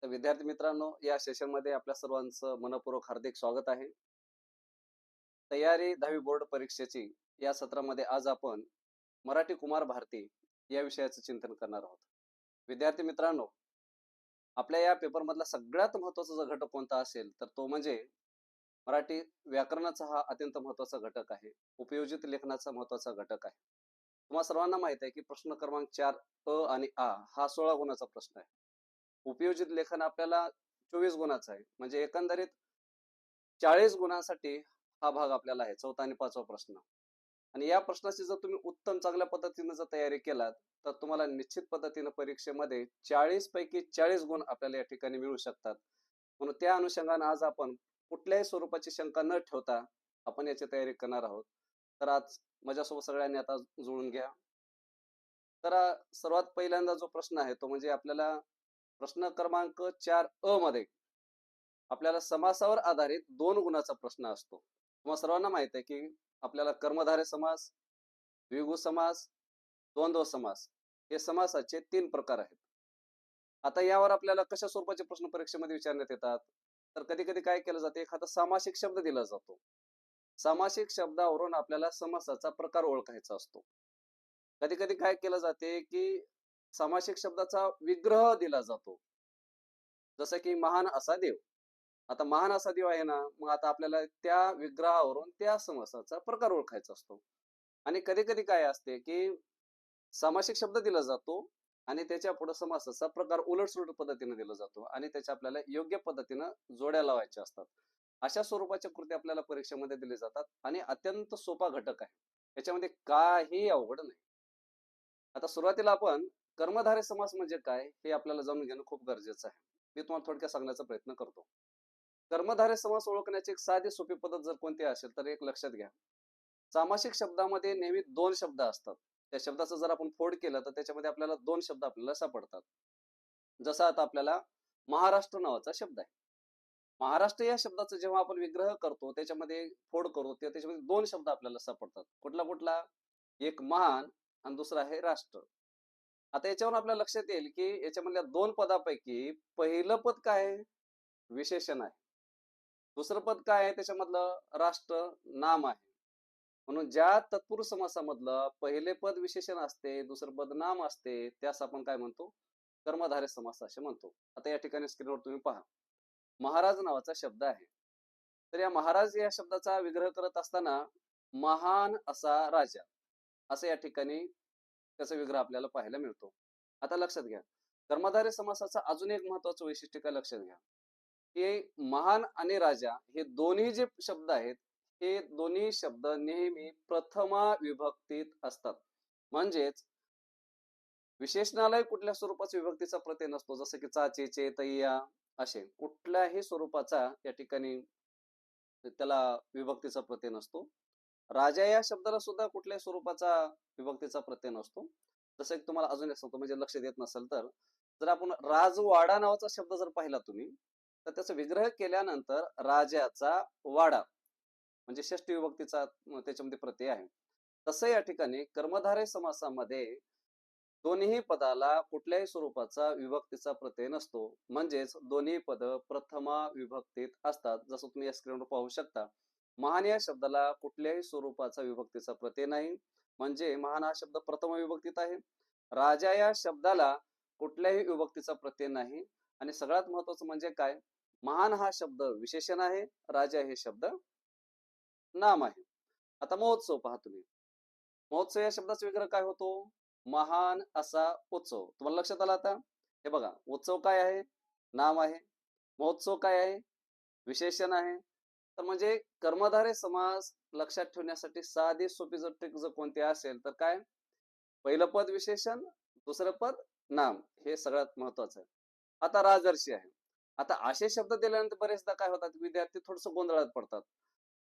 तर विद्यार्थी मित्रांनो, या सेशनमध्ये आपल्या सर्वांचं मनपूर्वक हार्दिक स्वागत आहे. तयारी 10वी बोर्ड परीक्षेची या सत्रामध्ये आज आपण मराठी कुमार भारती या विषयाचं चिंतन करणार आहोत. विद्यार्थी मित्रांनो, आपल्या या पेपर मधला सगळ्यात महत्त्वाचा जो घटक कोणता असेल तर तो म्हणजे मराठी व्याकरणाचा हा अत्यंत महत्त्वाचा घटक आहे. उपयोजित लेखनाचा महत्त्वाचा घटक आहे. तुम्हा सर्वांना माहित आहे की प्रश्न क्रमांक 4 अ आणि आ हा 16 गुणाचा प्रश्न आहे. उपयोजित लेखन आपल्याला 24 गुणाचा आहे. म्हणजे एकंदरीत 40 गुणांसाठी हा भाग आपल्याला आहे, चौथा आणि पाचवा प्रश्न. आणि या प्रश्नाची जर तुम्ही उत्तम चांगल्या पद्धतीने जर तयारी केलात तर तुम्हाला निश्चित पद्धतीने परीक्षेमध्ये 40 पैकी 40 गुण आपल्याला या ठिकाणी मिळू शकतात. म्हणून त्या अनुषंगाने आज आपण कुठल्याही स्वरूपाची शंका न ठेवता आपण याची तयारी करणार आहोत. तर आज माझ्यासोबत सगळ्यांनी आता जुळून घ्या. तर सर्वात पहिल्यांदा जो प्रश्न आहे तो म्हणजे आपल्याला प्रश्न क्रमांक 4 अ मध्ये आपल्याला समासावर आधारित 2 गुणाचा प्रश्न असतो. तुम्हा सर्वांना माहित आहे की आपल्याला कर्मधारय समास, द्विगु समास, द्वंद्व समास हे समासाचे 3 प्रकार आहेत. आता यावर आपल्याला कशा स्वरूपाचे प्रश्न परीक्षेमध्ये विचारण्यात येतात तर कधी कधी काय केलं जाते, एखादा सामासिक शब्द दिला जातो. सामासिक शब्दावरून आपल्याला समासाचा प्रकार ओळखायचा असतो. कधी कधी काय केलं जाते की सामासिक शब्दाचा विग्रह दिला जातो, जसं की महान असा देव. आता महान असा देव आहे ना, मग आता आपल्याला त्या विग्रहावरून त्या समासाचा प्रकार ओळखायचा असतो. आणि कधी कधी काय असते की सामासिक शब्द दिला जातो आणि त्याच्या पुढे समासाचा प्रकार उलटसुलट पद्धतीने दिला जातो आणि त्याच्या आपल्याला योग्य पद्धतीनं जोड्या लावायच्या असतात. अशा स्वरूपाच्या कृती आपल्याला परीक्षेमध्ये दिली जातात आणि अत्यंत सोपा घटक आहे. याच्यामध्ये काही अवघड नाही. आता सुरुवातीला आपण कर्मधारय समास म्हणजे काय हे आपल्याला जाणून घेणं खूप गरजेचं आहे. मी तुम्हाला थोडक्यात सांगण्याचा प्रयत्न करतो. कर्मधारय समास ओळखण्याची एक साधी सोपी पद्धत जर कोणती असेल तर एक लक्षात घ्या. सामासिक शब्दामध्ये नेहमी 2 शब्द असतात. त्या शब्दाचं जर आपण फोड केलं तर त्याच्यामध्ये आपल्याला 2 शब्द आपल्याला सापडतात. जसं आता आपल्याला महाराष्ट्र नावाचा शब्द आहे. महाराष्ट्र या शब्दाचा जेव्हा आपण विग्रह करतो, त्याच्यामध्ये फोड करू, त्याच्यामध्ये 2 शब्द आपल्याला सापडतात. कुठला कुठला? एक महान आणि दुसरा आहे राष्ट्र. आता याच्यावरून आपल्या लक्षात येईल की याच्यामधल्या 2 पदापैकी पहिलं पद काय आहे? विशेषण आहे. दुसरं पद काय आहे त्याच्यामधलं? राष्ट्र नाम आहे. म्हणून ज्या तत्पुरुष समासामधलं पहिले पद विशेषण असते, दुसरं पद नाम असते, त्यास आपण काय म्हणतो? कर्मधारय समास असे म्हणतो. आता या ठिकाणी स्क्रीनवर तुम्ही पहा, महाराज नावाचा शब्द आहे. तर या महाराज या शब्दाचा विग्रह करत असताना महान असा राजा असं या ठिकाणी त्याचा विग्रह आपल्याला पाहायला मिळतो. आता लक्षात घ्या, कर्मधारय समासाचं अजून एक महत्वाचं वैशिष्ट्य काय लक्षात घ्या, की महान आणि राजा हे दोन्ही जे शब्द आहेत, हे दोन्ही शब्द नेहमी प्रथमा विभक्तीत असतात. म्हणजेच विशेषणालाही कुठल्या स्वरूपाचा विभक्तीचा प्रत्यय नसतो, जसं की चाचे, चे, तैया असे कुठल्याही स्वरूपाचा या ठिकाणी त्याला विभक्तीचा प्रत्यय नसतो. राजा या शब्दाला सुद्धा कुठल्याही स्वरूपाचा विभक्तीचा प्रत्यय नसतो. जसं की तुम्हाला अजून एक सांगतो, म्हणजे लक्षात येत नसेल तर, जर आपण राजवाडा नावाचा शब्द जर पाहिला तुम्ही, तर त्याचा विग्रह केल्यानंतर राजाचा वाडा म्हणजे षष्टी विभक्तीचा त्याच्यामध्ये प्रत्यय आहे. तसं या ठिकाणी कर्मधारय समासामध्ये दोन्ही पदाला कुठल्याही स्वरूपाचा विभक्तीचा प्रत्यय नसतो. म्हणजेच दोन्ही पद प्रथमा विभक्तीत असतात. जसं तुम्ही या स्क्रीनवर पाहू शकता, महान या शब्दाला कुठल्याही स्वरूपाचा विभक्तीचा प्रत्यय नाही, म्हणजे महान हा शब्द प्रथम विभक्तीत आहे. राजा या शब्दाला कुठल्याही विभक्तीचा प्रत्यय नाही. आणि सगळ्यात महत्वाचं म्हणजे काय, महान हा शब्द विशेषण आहे, राजा हे शब्द नाम आहे. आता महोत्सव पहा तुम्ही, महोत्सव या शब्दाचा विग्रह काय होतो? महान असा उत्सव. तुम्हाला लक्षात आला आता? हे बघा, उत्सव काय आहे? नाम आहे. महोत्सव काय आहे? विशेषण आहे. तर म्हणजे कर्मधारय समास लक्षात ठेवण्यासाठी साधी सोपी जर ट्रिक जर कोणती असेल तर काय, पहिलं पद विशेषण, दुसरं पद नाम, हे सगळ्यात महत्वाचं आहे. आता राजर्षी आहे. आता असे शब्द दिल्यानंतर बरेचदा काय होतात, विद्यार्थी थोडस गोंधळात पडतात.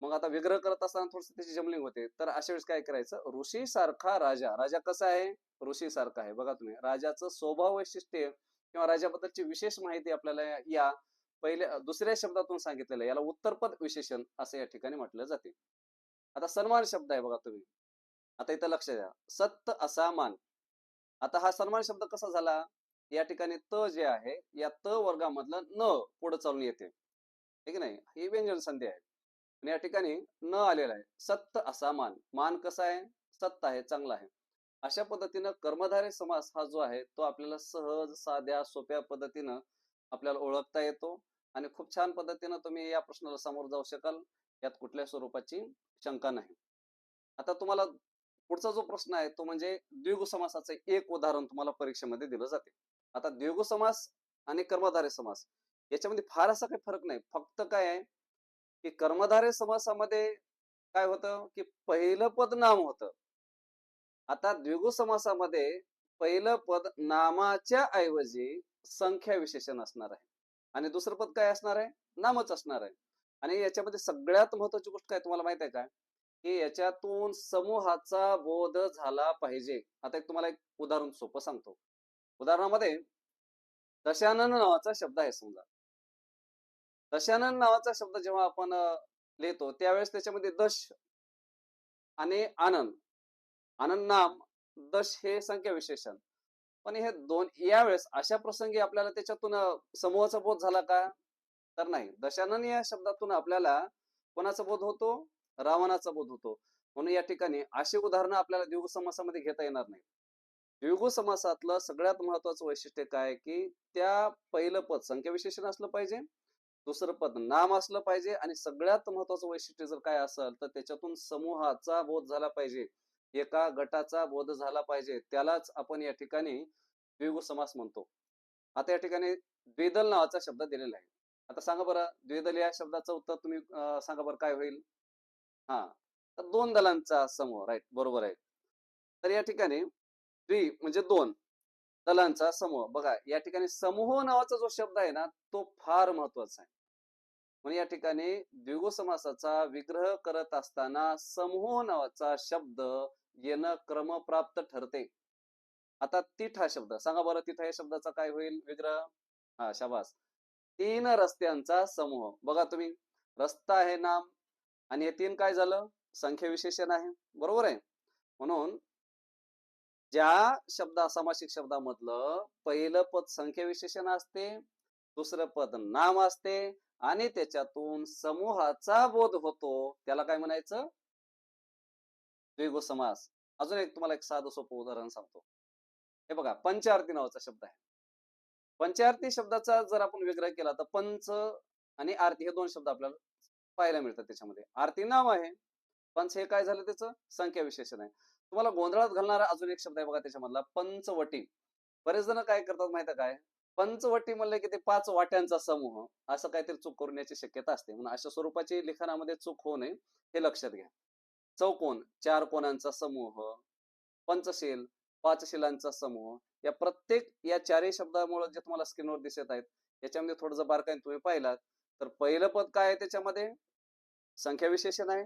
मग आता विग्रह करत असताना थोडस त्याची जमलिंग होते. तर अशा वेळेस काय करायचं, ऋषी सारखा राजा. राजा कसा आहे? ऋषी सारखा आहे. बघा तुम्ही, राजाचं स्वभाव वैशिष्ट्य किंवा राजाबद्दलची विशेष माहिती आपल्याला या पहिल्या दुसऱ्या शब्दातून सांगितलेलं आहे. याला उत्तरपद विशेषण असं या ठिकाणी म्हटलं जाते. आता सन्मान शब्द आहे बघा तुम्ही. आता इथं लक्ष द्या, सत्य असा मान. आता हा सन्मान शब्द कसा झाला? या ठिकाणी त जे आहे या त वर्गामधलं न पुढे चालून येते, ठीक आहे नाही, ही व्यंजन संधी आहे. आणि या ठिकाणी न आलेला आहे. सत्त असा मान, मान कसा आहे, सत्त आहे, चांगला आहे. अशा पद्धतीनं कर्मधारय समास हा जो आहे तो आपल्याला सहज साध्या सोप्या पद्धतीनं आपल्याला ओळखता येतो आणि खूप छान पद्धतीनं तुम्ही या प्रश्नाला सामोरं जाऊ शकाल, यात कुठल्या स्वरूपाची शंका नाही. आता तुम्हाला पुढचा जो प्रश्न आहे तो म्हणजे द्विगु समासाचं एक उदाहरण तुम्हाला परीक्षेमध्ये दिलं जाते. आता द्विगु समास आणि कर्मधारय समास याच्यामध्ये फार असा काही फरक नाही, फक्त काय आहे की कर्मधारय समासामध्ये काय होतं की पहिलं पद नाम होतं. आता द्विगु समासामध्ये पहिलं पद नामाच्या ऐवजी संख्या विशेषण असणार आहे आणि दुसरं पद काय असणार आहे, नामच असणार आहे. आणि याच्यामध्ये सगळ्यात महत्वाची गोष्ट काय तुम्हाला माहित आहे का, की याच्यातून समूहाचा बोध झाला पाहिजे. आता तुम्हाला एक उदाहरण सोपं सांगतो. उदाहरणामध्ये दशानन नावाचा शब्द आहे. समजा दशानन नावाचा शब्द जेव्हा आपण लिहितो त्यावेळेस त्याच्यामध्ये दश आणि आनंद, आनंद नाम, दश हे संख्या विशेषण. पण हे दोन यावेळेस अशा प्रसंगी आपल्याला त्याच्यातून समूहाचा बोध झाला का, तर नाही. दशानन या शब्दातून आपल्याला कोणाचा बोध होतो, रावणाचा बोध होतो. म्हणून या ठिकाणी अशी उदाहरणं आपल्याला द्विगु समासामध्ये घेता येणार नाही. द्विगु समासातलं सगळ्यात महत्वाचं वैशिष्ट्य काय की त्या पहिलं पद संख्या विशेषण असलं पाहिजे, दुसरं पद नाम असलं पाहिजे आणि सगळ्यात महत्वाचं वैशिष्ट्य जर काय असेल तर त्याच्यातून समूहाचा बोध झाला पाहिजे, एका गटाचा बोध झाला पाहिजे, त्यालाच आपण या ठिकाणी द्विगु समास म्हणतो. आता या ठिकाणी द्विदल नावाचा शब्द दिलेला आहे. आता सांगा बरं द्विदल या शब्दाचं उत्तर तुम्ही सांगा बरं काय होईल. हा, तर दोन दलांचा समूह, राईट, बरोबर आहे. तर या ठिकाणी द्वि म्हणजे दोन, दलांचा समूह. बघा या ठिकाणी समूह नावाचा जो शब्द आहे ना तो फार महत्वाचा आहे. म्हणून या ठिकाणी द्विगु समासाचा विग्रह करत असताना समूह नावाचा शब्द येणं क्रमप्राप्त ठरते. आता तीठ हा शब्द सांगा बरं, तीठ या शब्दाचा काय होईल विग्रह. हा, शाबास. तीन रस्त्यांचा समूह. बघा तुम्ही, रस्ता आहे नाम आणि हे तीन काय झालं, संख्या विशेषण आहे, बरोबर आहे. म्हणून ज्या सामासिक शब्दामधलं पहिलं पद संख्या विशेषण असते, दुसरं पद नाम असते आणि त्याच्यातून समूहाचा बोध होतो, त्याला काय म्हणायचं, द्विगु समास. अजून एक तुम्हाला एक साधं सोपं उदाहरण सांगतो. हे बघा पंचार्थी नावाचा शब्द आहे. पंचार्थी शब्दाचा जर आपण विग्रह केला तर पंच आणि आरती हे दोन शब्द आपल्याला पाहायला मिळतात. त्याच्यामध्ये आरती नाव आहे, पंच हे काय झालं त्याचं संख्या विशेषण आहे. तुम्हाला गोंधळात घालणारा अजून एक शब्द आहे बघा त्याच्यामधला, पंचवटी. बरेच जण काय करतात माहिती आहे काय, पंचवटी म्हणलं की ते 5 वाट्यांचा समूह असं काहीतरी चूक करण्याची शक्यता असते. म्हणून अशा स्वरूपाची लिखाणामध्ये चूक होऊ नये हे लक्षात घ्या. चौकोन 4 कोणांचा समूह, पंचशील 5 शिलांचा समूह. या प्रत्येक या चारही शब्दामुळे जे तुम्हाला स्क्रीनवर दिसत आहेत याच्यामध्ये थोडं जर बारकाईने तुम्ही पाहिलात तर पहिलं पद काय आहे त्याच्यामध्ये संख्या विशेषण आहे,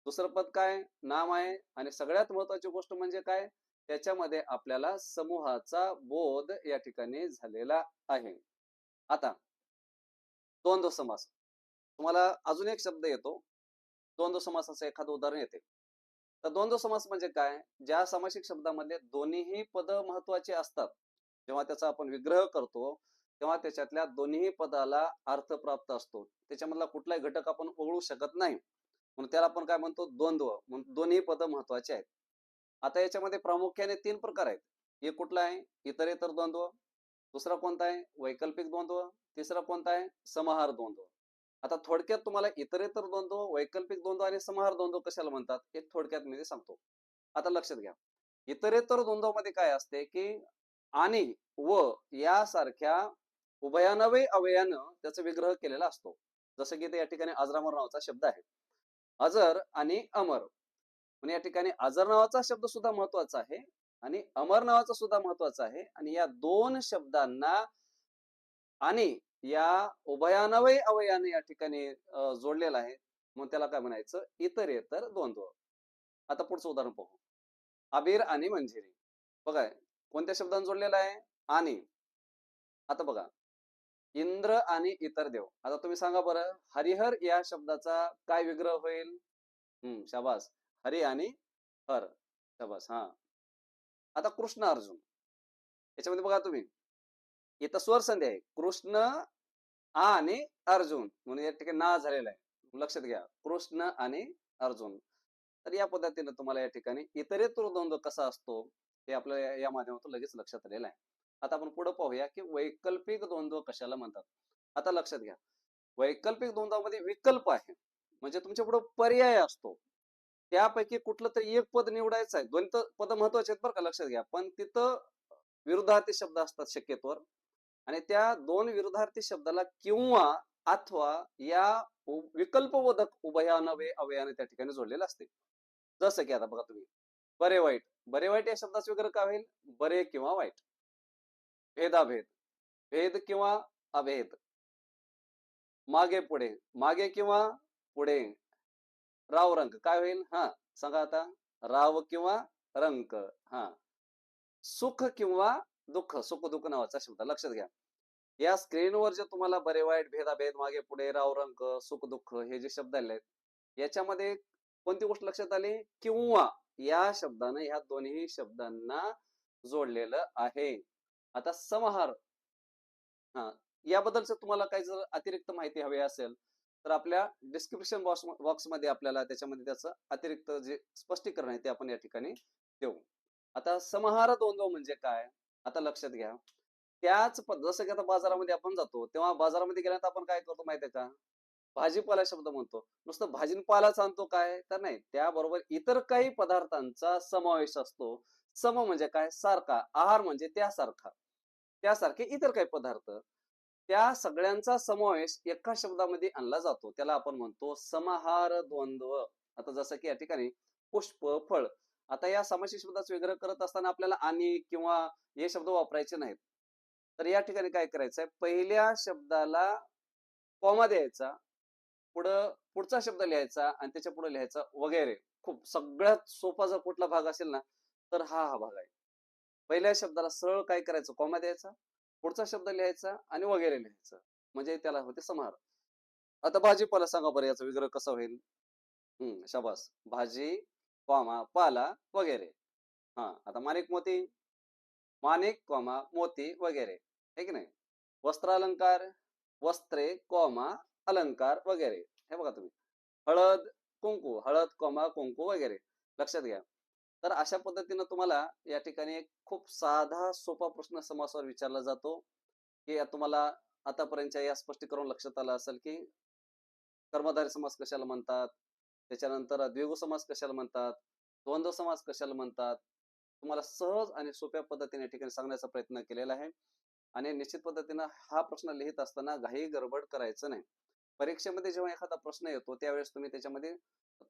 दुसरं पद काय नाम आहे आणि सगळ्यात महत्वाची गोष्ट म्हणजे काय, त्याच्यामध्ये आपल्याला समूहाचा बोध या ठिकाणी झालेला आहे. आता द्वंद्व समास, तुम्हाला अजून एक शब्द येतो द्वंद्व समासाचं एखादं उदाहरण येते. तर द्वंद्व समास म्हणजे काय, ज्या सामासिक शब्दामध्ये दोन्हीही पद महत्वाचे असतात, जेव्हा त्याचा आपण विग्रह करतो तेव्हा त्याच्यातल्या दोन्ही पदाला अर्थ प्राप्त असतो, त्याच्यामधला कुठलाही घटक आपण वगळू शकत नाही, म्हणून त्याला आपण काय म्हणतो द्वंद्व. दोन्ही पद महत्वाचे आहेत. आता याच्यामध्ये प्रामुख्याने 3 प्रकार आहेत. एक कुठला आहे, इतरेतर द्वंद्व, दुसरा कोणता आहे वैकल्पिक द्वंद्व, तिसरा कोणता आहे समाहार द्वंद्व. आता थोडक्यात तुम्हाला इतरेतर द्वंद्व, वैकल्पिक द्वंद्व आणि समाहार द्वंद्व कशाला म्हणतात हे थोडक्यात मी सांगतो. आता लक्षात घ्या, इतरेतर द्वंद्व मध्ये काय असते की आणि व यासारख्या उभयानवे अवयानं त्याचा विग्रह केलेला असतो. जसं की ते या ठिकाणी अजरामर नावाचा शब्द आहे, अजर आणि अमर. म्हणजे या ठिकाणी अजर नावाचा शब्द सुद्धा महत्वाचा आहे आणि अमर नावाचा सुद्धा महत्वाचा आहे आणि या दोन शब्दांना आणि या उभयानवय अवयाने या ठिकाणी जोडलेला आहे, मग त्याला काय म्हणायचं इतरेतर द्वंद्व. आता पुढचं उदाहरण पाहू, अबीर आणि मंजिरी. बघा कोणत्या शब्दांना जोडलेला आहे, आणि. आता बघा इंद्र आणि इतर देव. आता तुम्ही सांगा बरं हरिहर या शब्दाचा काय विग्रह होईल. शाबास, हरी आणि हर, शाबास. हा, आता कृष्ण अर्जुन याच्यामध्ये बघा तुम्ही इथं स्वर संधी आहे. कृष्ण आणि अर्जुन म्हणून या ठिकाणी ना झालेला आहे. लक्षात घ्या. कृष्ण आणि अर्जुन. तर या पद्धतीने तुम्हाला या ठिकाणी इतरेतर द्वंद्व कसा असतो हे आपल्याला या माध्यमातून लगेच लक्षात आलेलं आहे. आता आपण पुढे पाहूया की वैकल्पिक द्वंद्व कशाला म्हणतात. आता लक्षात घ्या. वैकल्पिक द्वंद्वामध्ये विकल्प आहे. म्हणजे तुमच्या पुढे पर्याय असतो. त्यापैकी कुठलं तरी एक पद निवडायचं आहे. दोन पद महत्वाचे आहेत बरं का, लक्षात घ्या. पण तिथं विरुद्धार्थी शब्द असतात शक्यतोवर आणि त्या दोन विरुद्धार्थी शब्दाला किंवा अथवा या विकल्पबोधक उभयानवे अवयाने त्या ठिकाणी जोडलेलं असते. जसं की आता बघा तुम्ही बरे वाईट. बरे वाईट या शब्दाचं वेगळं काय होईल? बरे किंवा वाईट. भेदाभेद. भेद किंवा अभेद. मागे पुढे. मागे किंवा पुढे. राव रंक काय होईल? हा सांगा आता. राव किंवा रंक. हा सुख किंवा दुःख. सुख दुःख नावाचा शब्द लक्षात घ्या. या स्क्रीनवर जे तुम्हाला बरे वाईट भेदाभेद मागे पुढे राव रंक सुख दुःख हे जे शब्द आले याच्यामध्ये कोणती गोष्ट लक्षात आली? किंवा या शब्दाने ह्या दोन्ही शब्दांना जोडलेलं आहे. आता समाहार. हा याबद्दलच तुम्हाला काही जर अतिरिक्त माहिती हवी असेल तर आपल्या डिस्क्रिप्शन बॉक्स मध्ये आपल्याला त्याच्यामध्ये त्याचं अतिरिक्त जे स्पष्टीकरण आहे ते आपण या ठिकाणी देऊ. आता समाहार द्वंद्व म्हणजे काय? आता लक्षात घ्या. त्याच जसं की आता बाजारामध्ये आपण जातो तेव्हा बाजारामध्ये गेल्यानंतर आपण काय करतो माहितीये का? भाजीपाला शब्द म्हणतो. नुसतं भाजीपालाच आणतो काय? तर नाही. त्याबरोबर इतर काही पदार्थांचा समावेश असतो. सम म्हणजे काय? सारखा. आहार म्हणजे त्यासारखा. त्यासारखे इतर काही पदार्थ. त्या सगळ्यांचा समावेश एका शब्दामध्ये आणला जातो. त्याला आपण म्हणतो समाहार द्वंद्व. आता जसं की या ठिकाणी पुष्प, फळ. आता या समासी शब्दाचं वेगळं करत असताना आपल्याला आणि किंवा हे शब्द वापरायचे नाहीत. तर या ठिकाणी काय करायचंय? पहिल्या शब्दाला कॉमा द्यायचा. पुढचा शब्द लिहायचा आणि त्याच्या पुढे लिहायचा वगैरे. खूप सगळ्यात सोपा जर कुठला भाग असेल ना तर हा भाग आहे. पहिल्या शब्दाला सरळ काय करायचं? कॉमा द्यायचा. पुढचा शब्द लिहायचा आणि वगैरे लिहायचं. म्हणजे त्याला होते समाहार. आता भाजीपाला सांगा बरं याचं विग्रह कसं होईल? शाबास. भाजी, कॉमा, पाला वगैरे. हा आता माणिक मोती. माणिक, कॉमा, मोती वगैरे. आहे की नाही? वस्त्रालंकार. वस्त्रे, कॉमा, अलंकार वगैरे. हे बघा तुम्ही. हळद, कुंकू. हळद, कॉमा, कुंकू वगैरे. लक्षात घ्या. तर अशा पद्धतीनं तुम्हाला या ठिकाणी एक खूप साधा सोपा प्रश्न समासावर विचारला जातो की तुम्हाला आतापर्यंतच्या या स्पष्टीकरण लक्षात आलं असेल की कर्मधारय समास कशाला म्हणतात, त्याच्यानंतर द्विगु समास कशाला म्हणतात, द्वंद्व समास कशाला म्हणतात. तुम्हाला सहज आणि सोप्या पद्धतीने या ठिकाणी सांगण्याचा प्रयत्न केलेला आहे आणि निश्चित पद्धतीनं हा प्रश्न लिहित असताना घाई गडबड करायचं नाही. परीक्षेमध्ये जेव्हा एखादा प्रश्न येतो त्यावेळेस तुम्ही त्याच्यामध्ये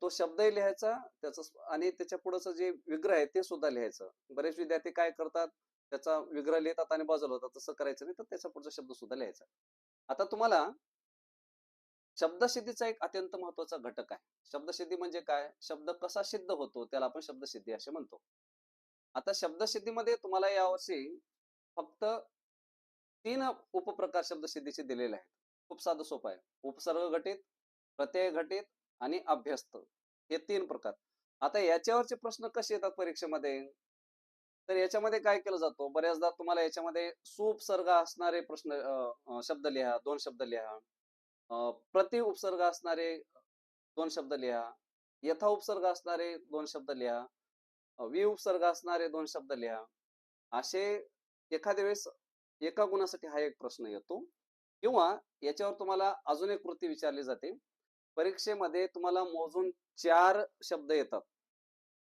तो शब्दही लिहायचा त्याचं आणि त्याच्या पुढचं जे विग्रह आहे ते सुद्धा लिहायचं. बरेच विद्यार्थी काय करतात? त्याचा विग्रह लिहितात आणि बाजूला होतात. तसं करायचं नाही तर त्याचा पुढचा शब्द सुद्धा लिहायचा. आता तुम्हाला शब्दसिद्धीचा एक अत्यंत महत्वाचा घटक आहे. शब्दसिद्धी म्हणजे काय? शब्द कसा सिद्ध होतो त्याला आपण शब्दसिद्धी असे म्हणतो. आता शब्दसिद्धीमध्ये तुम्हाला यावर्षी फक्त 3 उपप्रकार शब्दसिद्धीचे दिलेले आहेत. खूप साधं सोपं आहे. उपसर्ग घटित, प्रत्यय घटित आणि अभ्यस्त हे 3 प्रकार. आता याच्यावरचे प्रश्न कसे येतात परीक्षेमध्ये? तर याच्यामध्ये काय केलं जातो? बऱ्याचदा तुम्हाला याच्यामध्ये सुउपसर्ग असणारे प्रश्न शब्द लिहा, 2 शब्द लिहा. प्रति उपसर्ग असणारे 2 शब्द लिहा. यथा उपसर्ग असणारे 2 शब्द लिहा. विउपसर्ग असणारे 2 शब्द लिहा. असे एखाद्या वेळेस एका गुणासाठी हा एक प्रश्न येतो किंवा याच्यावर तुम्हाला अजून एक कृती विचारली जाते. परीक्षेमध्ये तुम्हाला मोजून 4 शब्द येतात.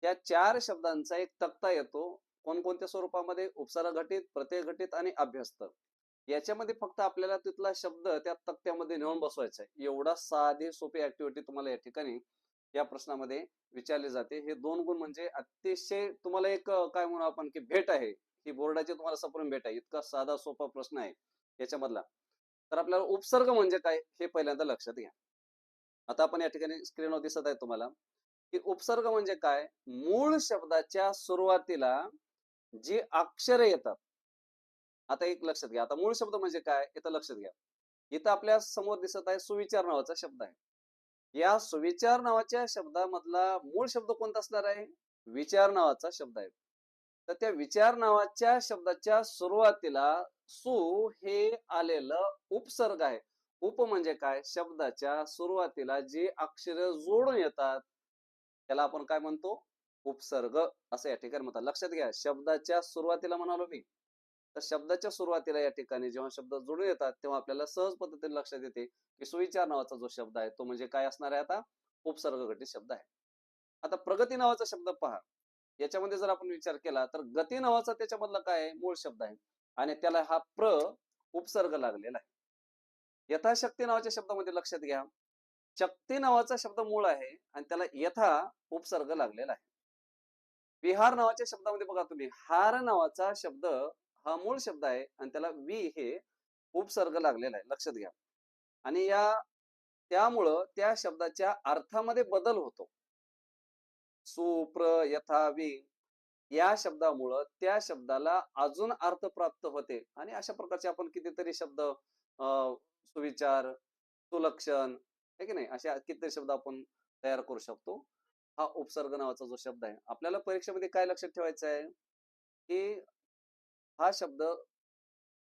त्या 4 शब्दांचा एक तक्ता येतो. कोणकोणत्या स्वरूपामध्ये? उपसर्ग घटित, प्रत्यय घटित आणि अभ्यस्त. याच्यामध्ये फक्त आपल्याला तिथला शब्द त्या तक्त्यामध्ये नेऊन बसवायचा आहे. एवढा साधी सोपी ऍक्टिव्हिटी तुम्हाला या ठिकाणी या प्रश्नामध्ये विचारली जाते. हे 2 गुण म्हणजे अतिशय तुम्हाला एक काय म्हणू आपण की भेट आहे. ही बोर्डाची तुम्हाला सप्रेम भेट आहे. इतका साधा सोपा प्रश्न आहे याच्यामधला. तर आपल्याला उपसर्ग म्हणजे काय हे पहिल्यांदा लक्षात घ्या. आता आपण या ठिकाणी स्क्रीनवर दिसत आहे तुम्हाला की उपसर्ग म्हणजे काय? मूळ शब्दाच्या सुरुवातीला जी अक्षरे येतात. आता एक लक्षात घ्या. आता मूळ शब्द म्हणजे काय? इथं लक्षात घ्या. इथं आपल्या समोर दिसत आहे सुविचार नावाचा शब्द आहे. या सुविचार नावाच्या शब्दामधला मूळ शब्द कोणता असणार आहे? विचार नावाचा शब्द आहे. तर त्या विचार नावाच्या शब्दाच्या सुरुवातीला सु हे आलेलं उपसर्ग आहे. उप म्हणजे काय? शब्दाच्या सुरुवातीला जी अक्षरे जोडून येतात त्याला आपण काय म्हणतो? उपसर्ग असं या ठिकाणी म्हणतात. लक्षात घ्या, शब्दाच्या सुरुवातीला म्हणालो मी. तर शब्दाच्या सुरुवातीला या ठिकाणी जेव्हा शब्द जोडून येतात तेव्हा आपल्याला सहज पद्धतीने लक्षात येते की सुविचार नावाचा जो शब्द आहे तो म्हणजे काय असणार आहे? आता उपसर्ग घटित शब्द आहे. आता प्रगती नावाचा शब्द पहा. याच्यामध्ये जर आपण विचार केला तर गती नावाचा त्याच्यामधला काय आहे? मूळ शब्द आहे आणि त्याला हा उपसर्ग लागलेला आहे. यथाशक्ती नावाच्या शब्दामध्ये लक्षात घ्या, शक्ती नावाचा शब्द मूळ आहे आणि त्याला यथा उपसर्ग लागलेला आहे. विहार नावाच्या शब्दामध्ये बघा तुम्ही, हार नावाचा शब्द हा मूळ शब्द आहे आणि त्याला वि हे उपसर्ग लागलेला आहे. लक्षात घ्या. आणि त्यामुळं त्या शब्दाच्या अर्थामध्ये बदल होतो. सुप्र यथा वि या शब्दामुळं त्या शब्दाला अजून अर्थ प्राप्त होते आणि अशा प्रकारचे आपण कितीतरी शब्द सुविचार, सुलक्षण आहे की नाही, असे कितीतरी शब्द आपण तयार करू शकतो. हा उपसर्ग नावाचा जो शब्द आहे, आपल्याला परीक्षेमध्ये काय लक्षात ठेवायचं आहे की हा शब्द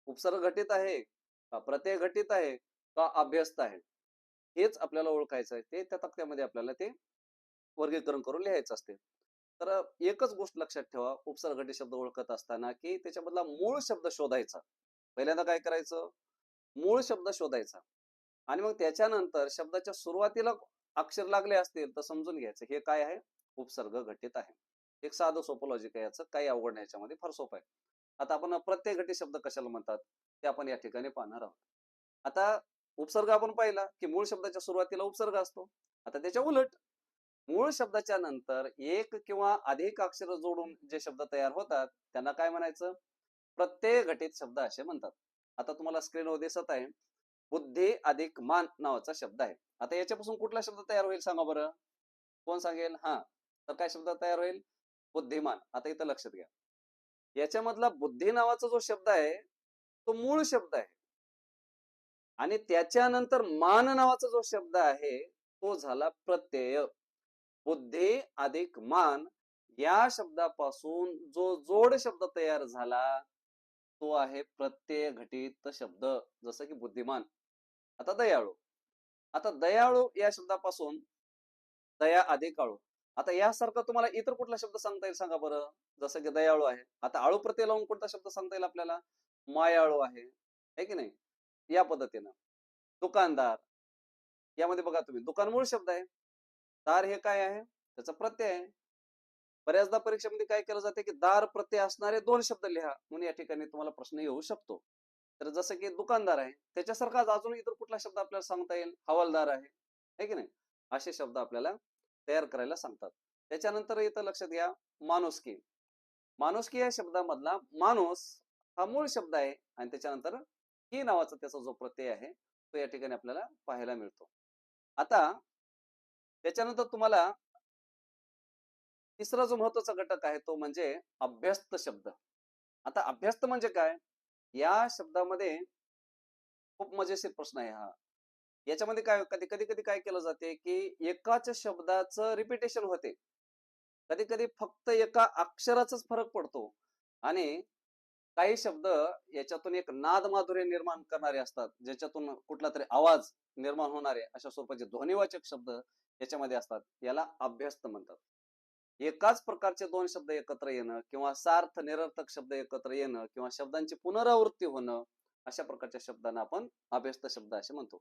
उपसर्ग घटित आहे का प्रत्यय घटित आहे का अभ्यस्त आहे, हेच आपल्याला ओळखायचं आहे. ते त्या तक्त्यामध्ये आपल्याला ते वर्गीकरण करून लिहायचं असते. तर एकच गोष्ट लक्षात ठेवा उपसर्ग घटित शब्द ओळखत असताना की त्याच्यामधला मूळ शब्द शोधायचा. पहिल्यांदा काय करायचं? मूळ शब्द शोधायचा आणि मग त्याच्यानंतर शब्दाच्या सुरुवातीला अक्षर लागले असतील तर समजून घ्यायचं हे काय आहे? उपसर्ग घटित आहे. एक साधं सोपं लॉजिक आहे याचं, काही अवघड नाही याच्यामध्ये, फार सोपं आहे. आता आपण प्रत्यय घटित शब्द कशाला म्हणतात ते आपण या ठिकाणी पाहणार आहोत. आता उपसर्ग आपण पाहिला की मूळ शब्दाच्या सुरुवातीला उपसर्ग असतो. आता त्याच्या उलट मूळ शब्दाच्या नंतर एक किंवा अधिक अक्षर जोडून जे शब्द तयार होतात त्यांना काय म्हणायचं? प्रत्यय घटित शब्द असे म्हणतात. आता तुम्हाला स्क्रीनवर दिसत आहे बुद्धी अधिक मान नावाचा शब्द आहे. आता याच्यापासून कुठला शब्द तयार होईल सांगा बरं? कोण सांगेल? हा, तर काय शब्द तयार होईल? बुद्धिमान. आता इथं लक्षात घ्या, याच्यामधला बुद्धी नावाचा जो शब्द आहे तो मूळ शब्द आहे आणि त्याच्यानंतर मान नावाचा जो शब्द आहे तो झाला प्रत्यय. बुद्धी अधिक मान या शब्दापासून जो जोड शब्द तयार झाला तो आहे प्रत्यय घटित शब्द. जसं की बुद्धिमान. आता दयाळू. आता दयाळू या शब्दापासून दया अधिक आळू. आता यासारखा तुम्हाला इतर कुठला शब्द सांगता येईल सांगा बरं? जसं की दयाळू आहे. आता आळू प्रत्यय लावून कोणता शब्द सांगता येईल आपल्याला? मायाळू आहे की नाही? या पद्धतीनं. दुकानदार, यामध्ये बघा तुम्ही दुकान मूळ शब्द आहे. दार हे काय आहे? त्याचा प्रत्यय आहे. बऱ्याचदा परीक्षेमध्ये काय केलं जाते की दार प्रत्यय असणारे दोन शब्द लिहा म्हणून या ठिकाणी तुम्हाला प्रश्न येऊ शकतो. तर जसं की दुकानदार आहे त्याच्यासारखा अजून इतर कुठला शब्द आपल्याला सांगता येईल? हवालदार आहे की नाही? असे शब्द आपल्याला तयार करायला सांगतात. त्याच्यानंतर इथं लक्षात घ्या माणुसकी. माणुसकी या शब्दामधला माणूस हा मूळ शब्द आहे आणि त्याच्यानंतर की नावाचा त्याचा जो प्रत्यय आहे तो या ठिकाणी आपल्याला पाहायला मिळतो. आता त्याच्यानंतर तुम्हाला तिसरा जो महत्वाचा घटक आहे तो म्हणजे अभ्यस्त शब्द. आता अभ्यस्त म्हणजे काय? या शब्दामध्ये खूप मजेशीर प्रश्न आहे हा. याच्यामध्ये काय कधी कधी कधी काय केलं जाते की एकाच शब्दाचं रिपिटेशन होते. कधी कधी फक्त एका अक्षराचाच फरक पडतो आणि काही शब्द याच्यातून एक नाद माधुर्य निर्माण करणारे असतात, ज्याच्यातून कुठला तरी आवाज निर्माण होणारे अशा स्वरूपाचे ध्वनिवाचक शब्द याच्यामध्ये असतात. याला अभ्यस्त म्हणतात. एकाच प्रकारचे दोन शब्द एकत्र येणं किंवा सार्थ निरर्थक शब्द एकत्र येणं किंवा शब्दांची पुनरावृत्ती होणं अशा प्रकारच्या शब्दांना आपण अभ्यस्त शब्द असे म्हणतो.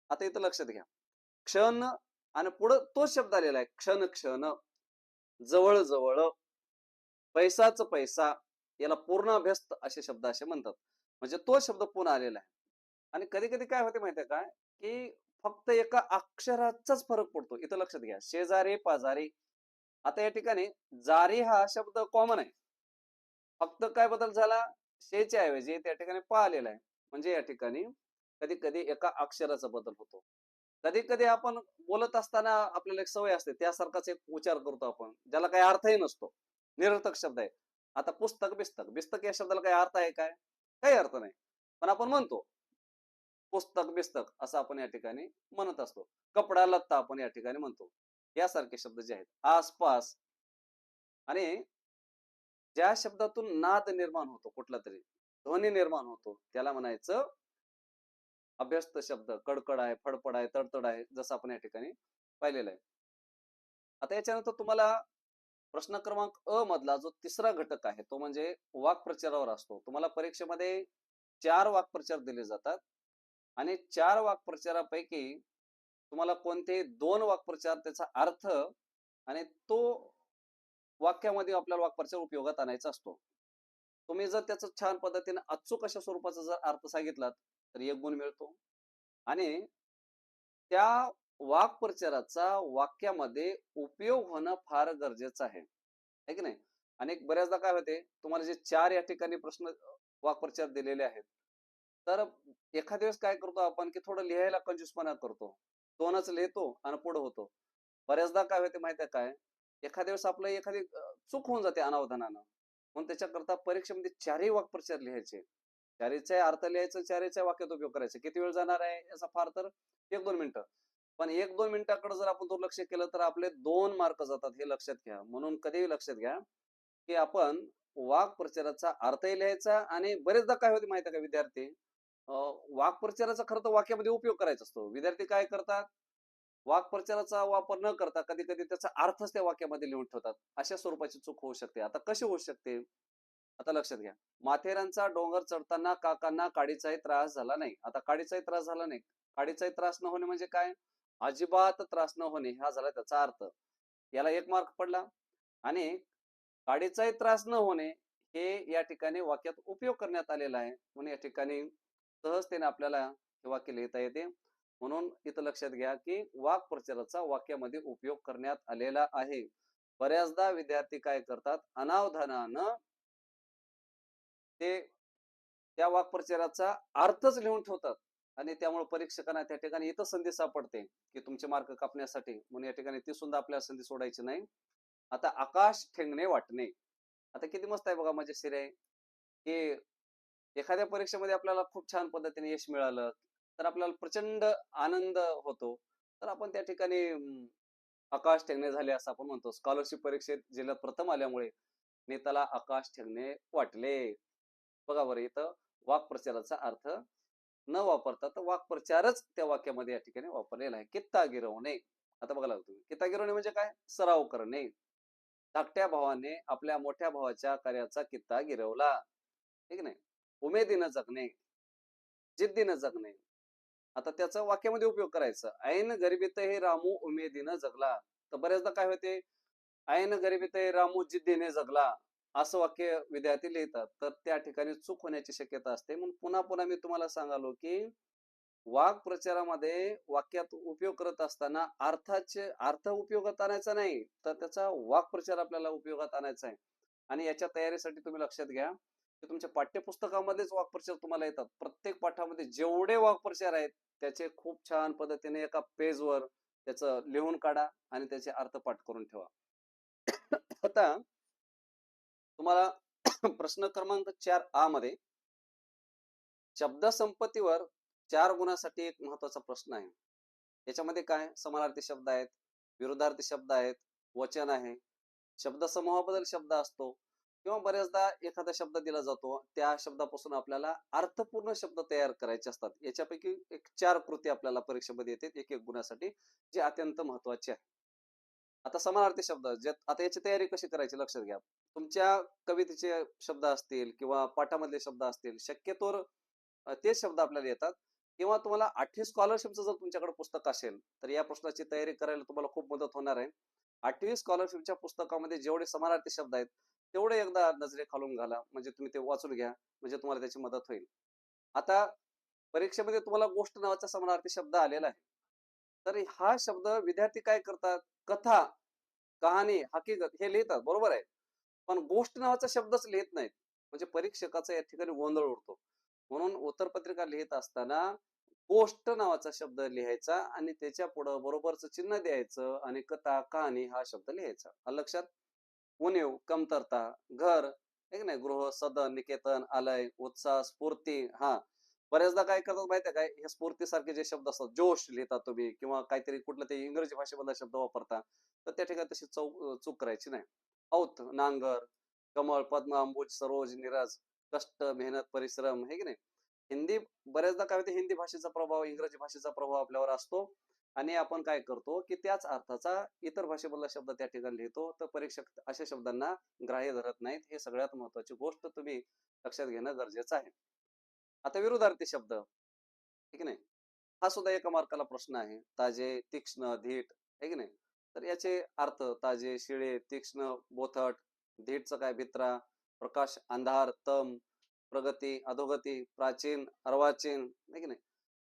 आता इथं लक्षात घ्या, क्षण आणि पुढं तोच शब्द आलेला आहे. क्षण क्षण, जवळ जवळ, पैसाच पैसा, याला पूर्ण अभ्यस्त असे शब्द असे म्हणतात. म्हणजे तो शब्द पुन्हा आलेला आहे. आणि कधी कधी काय होते माहितीये काय की फक्त एका अक्षराचाच फरक पडतो. इथं लक्षात घ्या, शेजारी पाजारी. आता या ठिकाणी जारी हा शब्द कॉमन आहे. फक्त काय बदल झाला? शेच्या ऐवजी त्या ठिकाणी पा आलेला आहे. म्हणजे या ठिकाणी कधी कधी एका अक्षराचा बदल होतो. कधी कधी आपण बोलत असताना आपल्याला एक सवय असते त्यासारखाच एक उच्चार करतो आपण, ज्याला काही अर्थही नसतो, निरर्थक शब्द आहे. आता पुस्तक बिस्तक, बिस्तक या शब्दाला काही अर्थ आहे काय? काही अर्थ नाही, पण आपण म्हणतो पुस्तक बिस्तक असं आपण या ठिकाणी म्हणत असतो. कपडा लत्ता आपण या ठिकाणी म्हणतो. यासारखे शब्द जे आहेत आसपास, आणि ज्या शब्दातून नाद निर्माण होतो कुठला तरी, ध्वनी निर्माण होतो त्याला म्हणायचं अभ्यस्त शब्द. कडकड आहे, फडफड आहे, तडतड आहे, जसं आपण या ठिकाणी पाहिलेलं आहे. आता याच्यानंतर तुम्हाला प्रश्न क्रमांक अ मधला जो तिसरा घटक आहे तो म्हणजे वाक्प्रचारावर असतो. तुम्हाला परीक्षेमध्ये 4 वाक्प्रचार दिले जातात आणि 4 वाक्प्रचारापैकी तुम्हाला कोणते 2 वाक्प्रचार त्याचा अर्थ आणि तो वाक्यामध्ये आपल्याला वाक्प्रचार उपयोगात आणायचा असतो. तुम्ही जर त्याचं छान पद्धतीने अचूक अशा स्वरूपाचा जर अर्थ सांगितलात तर 1 गुण मिळतो आणि त्या वाक्प्रचाराचा वाक्यामध्ये उपयोग होणं फार गरजेचं आहे. है की नाही? आणि बऱ्याचदा काय होते, तुम्हाला जे 4 या ठिकाणी प्रश्न वाक्प्रचार दिलेले आहेत. तर एखाद्या वेळेस काय करतो आपण, की थोडं लिहायला कंजूसपणा करतो. 2च लिहितो आणि पुढे होतो. बऱ्याचदा काय होते माहिती आहे काय? एखाद्या वेळेस आपलं एखादी चूक होऊन जाते अनावधानानं. म्हणून त्याच्याकरता परीक्षेमध्ये 4ही वाक्प्रचार लिहायचे. 4हीचा अर्थ लिहायचा, 4हीच्या वाक्यात उपयोग करायचा. किती वेळ जाणार आहे याचा फार तर 1-2 मिनिटं. पण 1-2 मिनिटाकडे जर आपण दुर्लक्ष केलं तर आपले 2 मार्क जातात हे लक्षात घ्या. म्हणून कधीही लक्षात घ्या, की आपण वाक्प्रचाराचा अर्थही लिहायचा आणि बरेचदा काय होते माहिती आहे का विद्यार्थी अ, वाक्प्रचाराचा खरं तर वाक्यामध्ये उपयोग करायचा असतो. विद्यार्थी काय करतात? वाक्प्रचाराचा वापर न करता कधी-कधी त्याचा अर्थच त्या वाक्यामध्ये लिहून ठेवतात. अशा स्वरूपाची चूक होऊ शकते. आता कशी होऊ शकते? आता लक्षात घ्या. माथेरानचा डोंगर चढताना काकांना काडीचाही त्रास झाला नाही. आता काडीचाही त्रास झाला नाही. काडीचाही त्रास न होणे म्हणजे काय? अजिबात त्रास न होणे हा झाला त्याचा अर्थ. याला 1 मार्क पडला आणि काडीचाही त्रास न होणे हे या ठिकाणी वाक्यात उपयोग करण्यात आलेला आहे. म्हणून या ठिकाणी सहजतेने आपल्याला हे वाक्य लिहिता येते. म्हणून इथं लक्षात घ्या, की वाक्प्रचाराचा वाक्यामध्ये उपयोग करण्यात आलेला आहे. बऱ्याचदा विद्यार्थी काय करतात? अनावधानानं ते त्या वाक्प्रचाराचा अर्थच लिहून ठेवतात आणि त्यामुळे परीक्षकांना त्या ठिकाणी इथं संधी सापडते, की तुमचे मार्क कापण्यासाठी. म्हणून या ठिकाणी ती सुद्धा आपल्याला संधी सोडायची नाही. आता आकाश ठेंगणे वाटणे. आता किती मस्त आहे बघा, मजेशीर आहे, की एखाद्या परीक्षेमध्ये आपल्याला खूप छान पद्धतीने यश मिळालं, तर आपल्याला प्रचंड आनंद होतो. तर आपण त्या ठिकाणी आकाश ठेंगणे झाले असं आपण म्हणतो. स्कॉलरशिप परीक्षेत जिल्ह्यात प्रथम आल्यामुळे नेताला आकाश ठेंगणे वाटले. बघा बरं इथं वाक्प्रचाराचा अर्थ न वापरता तर वाक्प्रचारच त्या वाक्यामध्ये या ठिकाणी वापरलेला आहे. कित्ता गिरवणे. आता बघा तुम्ही कित्ता गिरवणे म्हणजे काय? सराव करणे. धाकट्या भावाने आपल्या मोठ्या भावाच्या कार्याचा कित्ता गिरवला. ठीक नाही? उमेदीनं जगणे, जिद्दीनं जगणे. आता त्याचा वाक्यामध्ये उपयोग करायचा. ऐन गरिबीतही रामू उमेदीनं जगला. तर बऱ्याचदा काय होते? ऐन गरिबीतही रामू जिद्दीने जगला. असं वाक्य विद्यार्थी लिहितात. तर त्या ठिकाणी चूक होण्याची शक्यता असते. म्हणून पुन्हा-पुन्हा मी तुम्हाला सांगालो, की वाक्प्रचारामध्ये वाक्यात उपयोग करत असताना अर्थ उपयोगात आणायचा नाही, तर त्याचा वाक्प्रचार आपल्याला उपयोगात आणायचा आहे. आणि याच्या तयारीसाठी तुम्ही लक्षात घ्या, की तुमच्या पाठ्यपुस्तकामध्येच वाक्प्रचार तुम्हाला येतात. प्रत्येक पाठामध्ये जेवढे वाक्प्रचार आहेत, त्याचे खूप छान पद्धतीने एका पेजवर त्याचं लिहून काढा आणि त्याचे अर्थ पाठ करून ठेवा. आता तुम्हाला प्रश्न क्रमांक 4 आ मध्ये शब्दसंपत्तीवर 4 गुणासाठी एक महत्वाचा प्रश्न आहे. याच्यामध्ये काय समानार्थी शब्द आहेत, विरुद्धार्थी शब्द आहेत, वचन आहे, शब्दसमूहाबद्दल शब्द असतो किंवा बऱ्याचदा एखादा शब्द दिला जातो. त्या शब्दापासून आपल्याला अर्थपूर्ण शब्द तयार करायचे असतात. याच्यापैकी एक 4 कृती आपल्याला परीक्षेमध्ये येते एक-एक गुणासाठी, जे अत्यंत महत्वाचे आहे. आता समानार्थी शब्द आता याची तयारी कशी करायची लक्षात घ्या. तुमच्या कवितेचे शब्द असतील किंवा पाठामधले शब्द असतील, शक्यतोवर तेच शब्द आपल्याला येतात किंवा तुम्हाला 8वी स्कॉलरशिपचं जर तुमच्याकडे पुस्तक असेल, तर या प्रश्नाची तयारी करायला तुम्हाला खूप मदत होणार आहे. 8वी स्कॉलरशिपच्या पुस्तकामध्ये जेवढे समानार्थी शब्द आहेत, तेवढे एकदा नजरेखालून घाला. म्हणजे तुम्ही ते वाचून घ्या. म्हणजे तुम्हाला त्याची मदत होईल. आता परीक्षेमध्ये तुम्हाला गोष्ट नावाचा समानार्थी शब्द आलेला आहे. तर हा शब्द विद्यार्थी काय करतात? कथा, कहाणी, हकीकत हे लिहितात. बरोबर आहे. पण गोष्ट नावाचा शब्दच लिहित नाहीत. म्हणजे परीक्षकाचा या ठिकाणी गोंधळ उडतो. म्हणून उत्तरपत्रिका लिहित असताना गोष्ट नावाचा शब्द लिहायचा आणि त्याच्या पुढं बरोबरचं चिन्ह द्यायचं आणि कथा, कहाणी हा शब्द लिहायचा. आलं लक्षात? उणीव, कमतरता, घर, हे नाही, गृह, सदन, निकेतन, आलय, उत्साह, स्फूर्ती. हा, बऱ्याचदा काय करतात माहितीये काय? हे स्फूर्तीसारखे जे शब्द असतात, जोश लिहिता तुम्ही किंवा काहीतरी कुठलं ते इंग्रजी भाषेमधला शब्द वापरता, तर त्या ठिकाणी तशी चूक करायची नाही. औत, नांगर, कमळ, पद्म, अंबुज, सरोज, नीरज. कष्ट, मेहनत, परिश्रम, हे की नाही. हिंदी बऱ्याचदा काय होते, हिंदी भाषेचा प्रभाव, इंग्रजी भाषेचा प्रभाव आपल्यावर असतो आणि आपण काय करतो की त्याच अर्थाचा इतर भाषेमधला शब्द त्या ठिकाणी लिहितो. तर परीक्षक अशा शब्दांना ग्राह्य धरत नाहीत. हे सगळ्यात महत्वाची गोष्ट तुम्ही लक्षात घेणं गरजेचं आहे. आता विरुद्धार्थी शब्द, ठीक नाही, हा सुद्धा एका मार्काला प्रश्न आहे. ताजे, तीक्ष्ण, धीट, है की नाही. तर याचे अर्थ: ताजे, शिळे, तीक्ष्ण, बोथट. धीटचं काय? भित्रा, प्रकाश, अंधार, तम, प्रगती, अधोगती, प्राचीन, अर्वाचीन, है की नाही.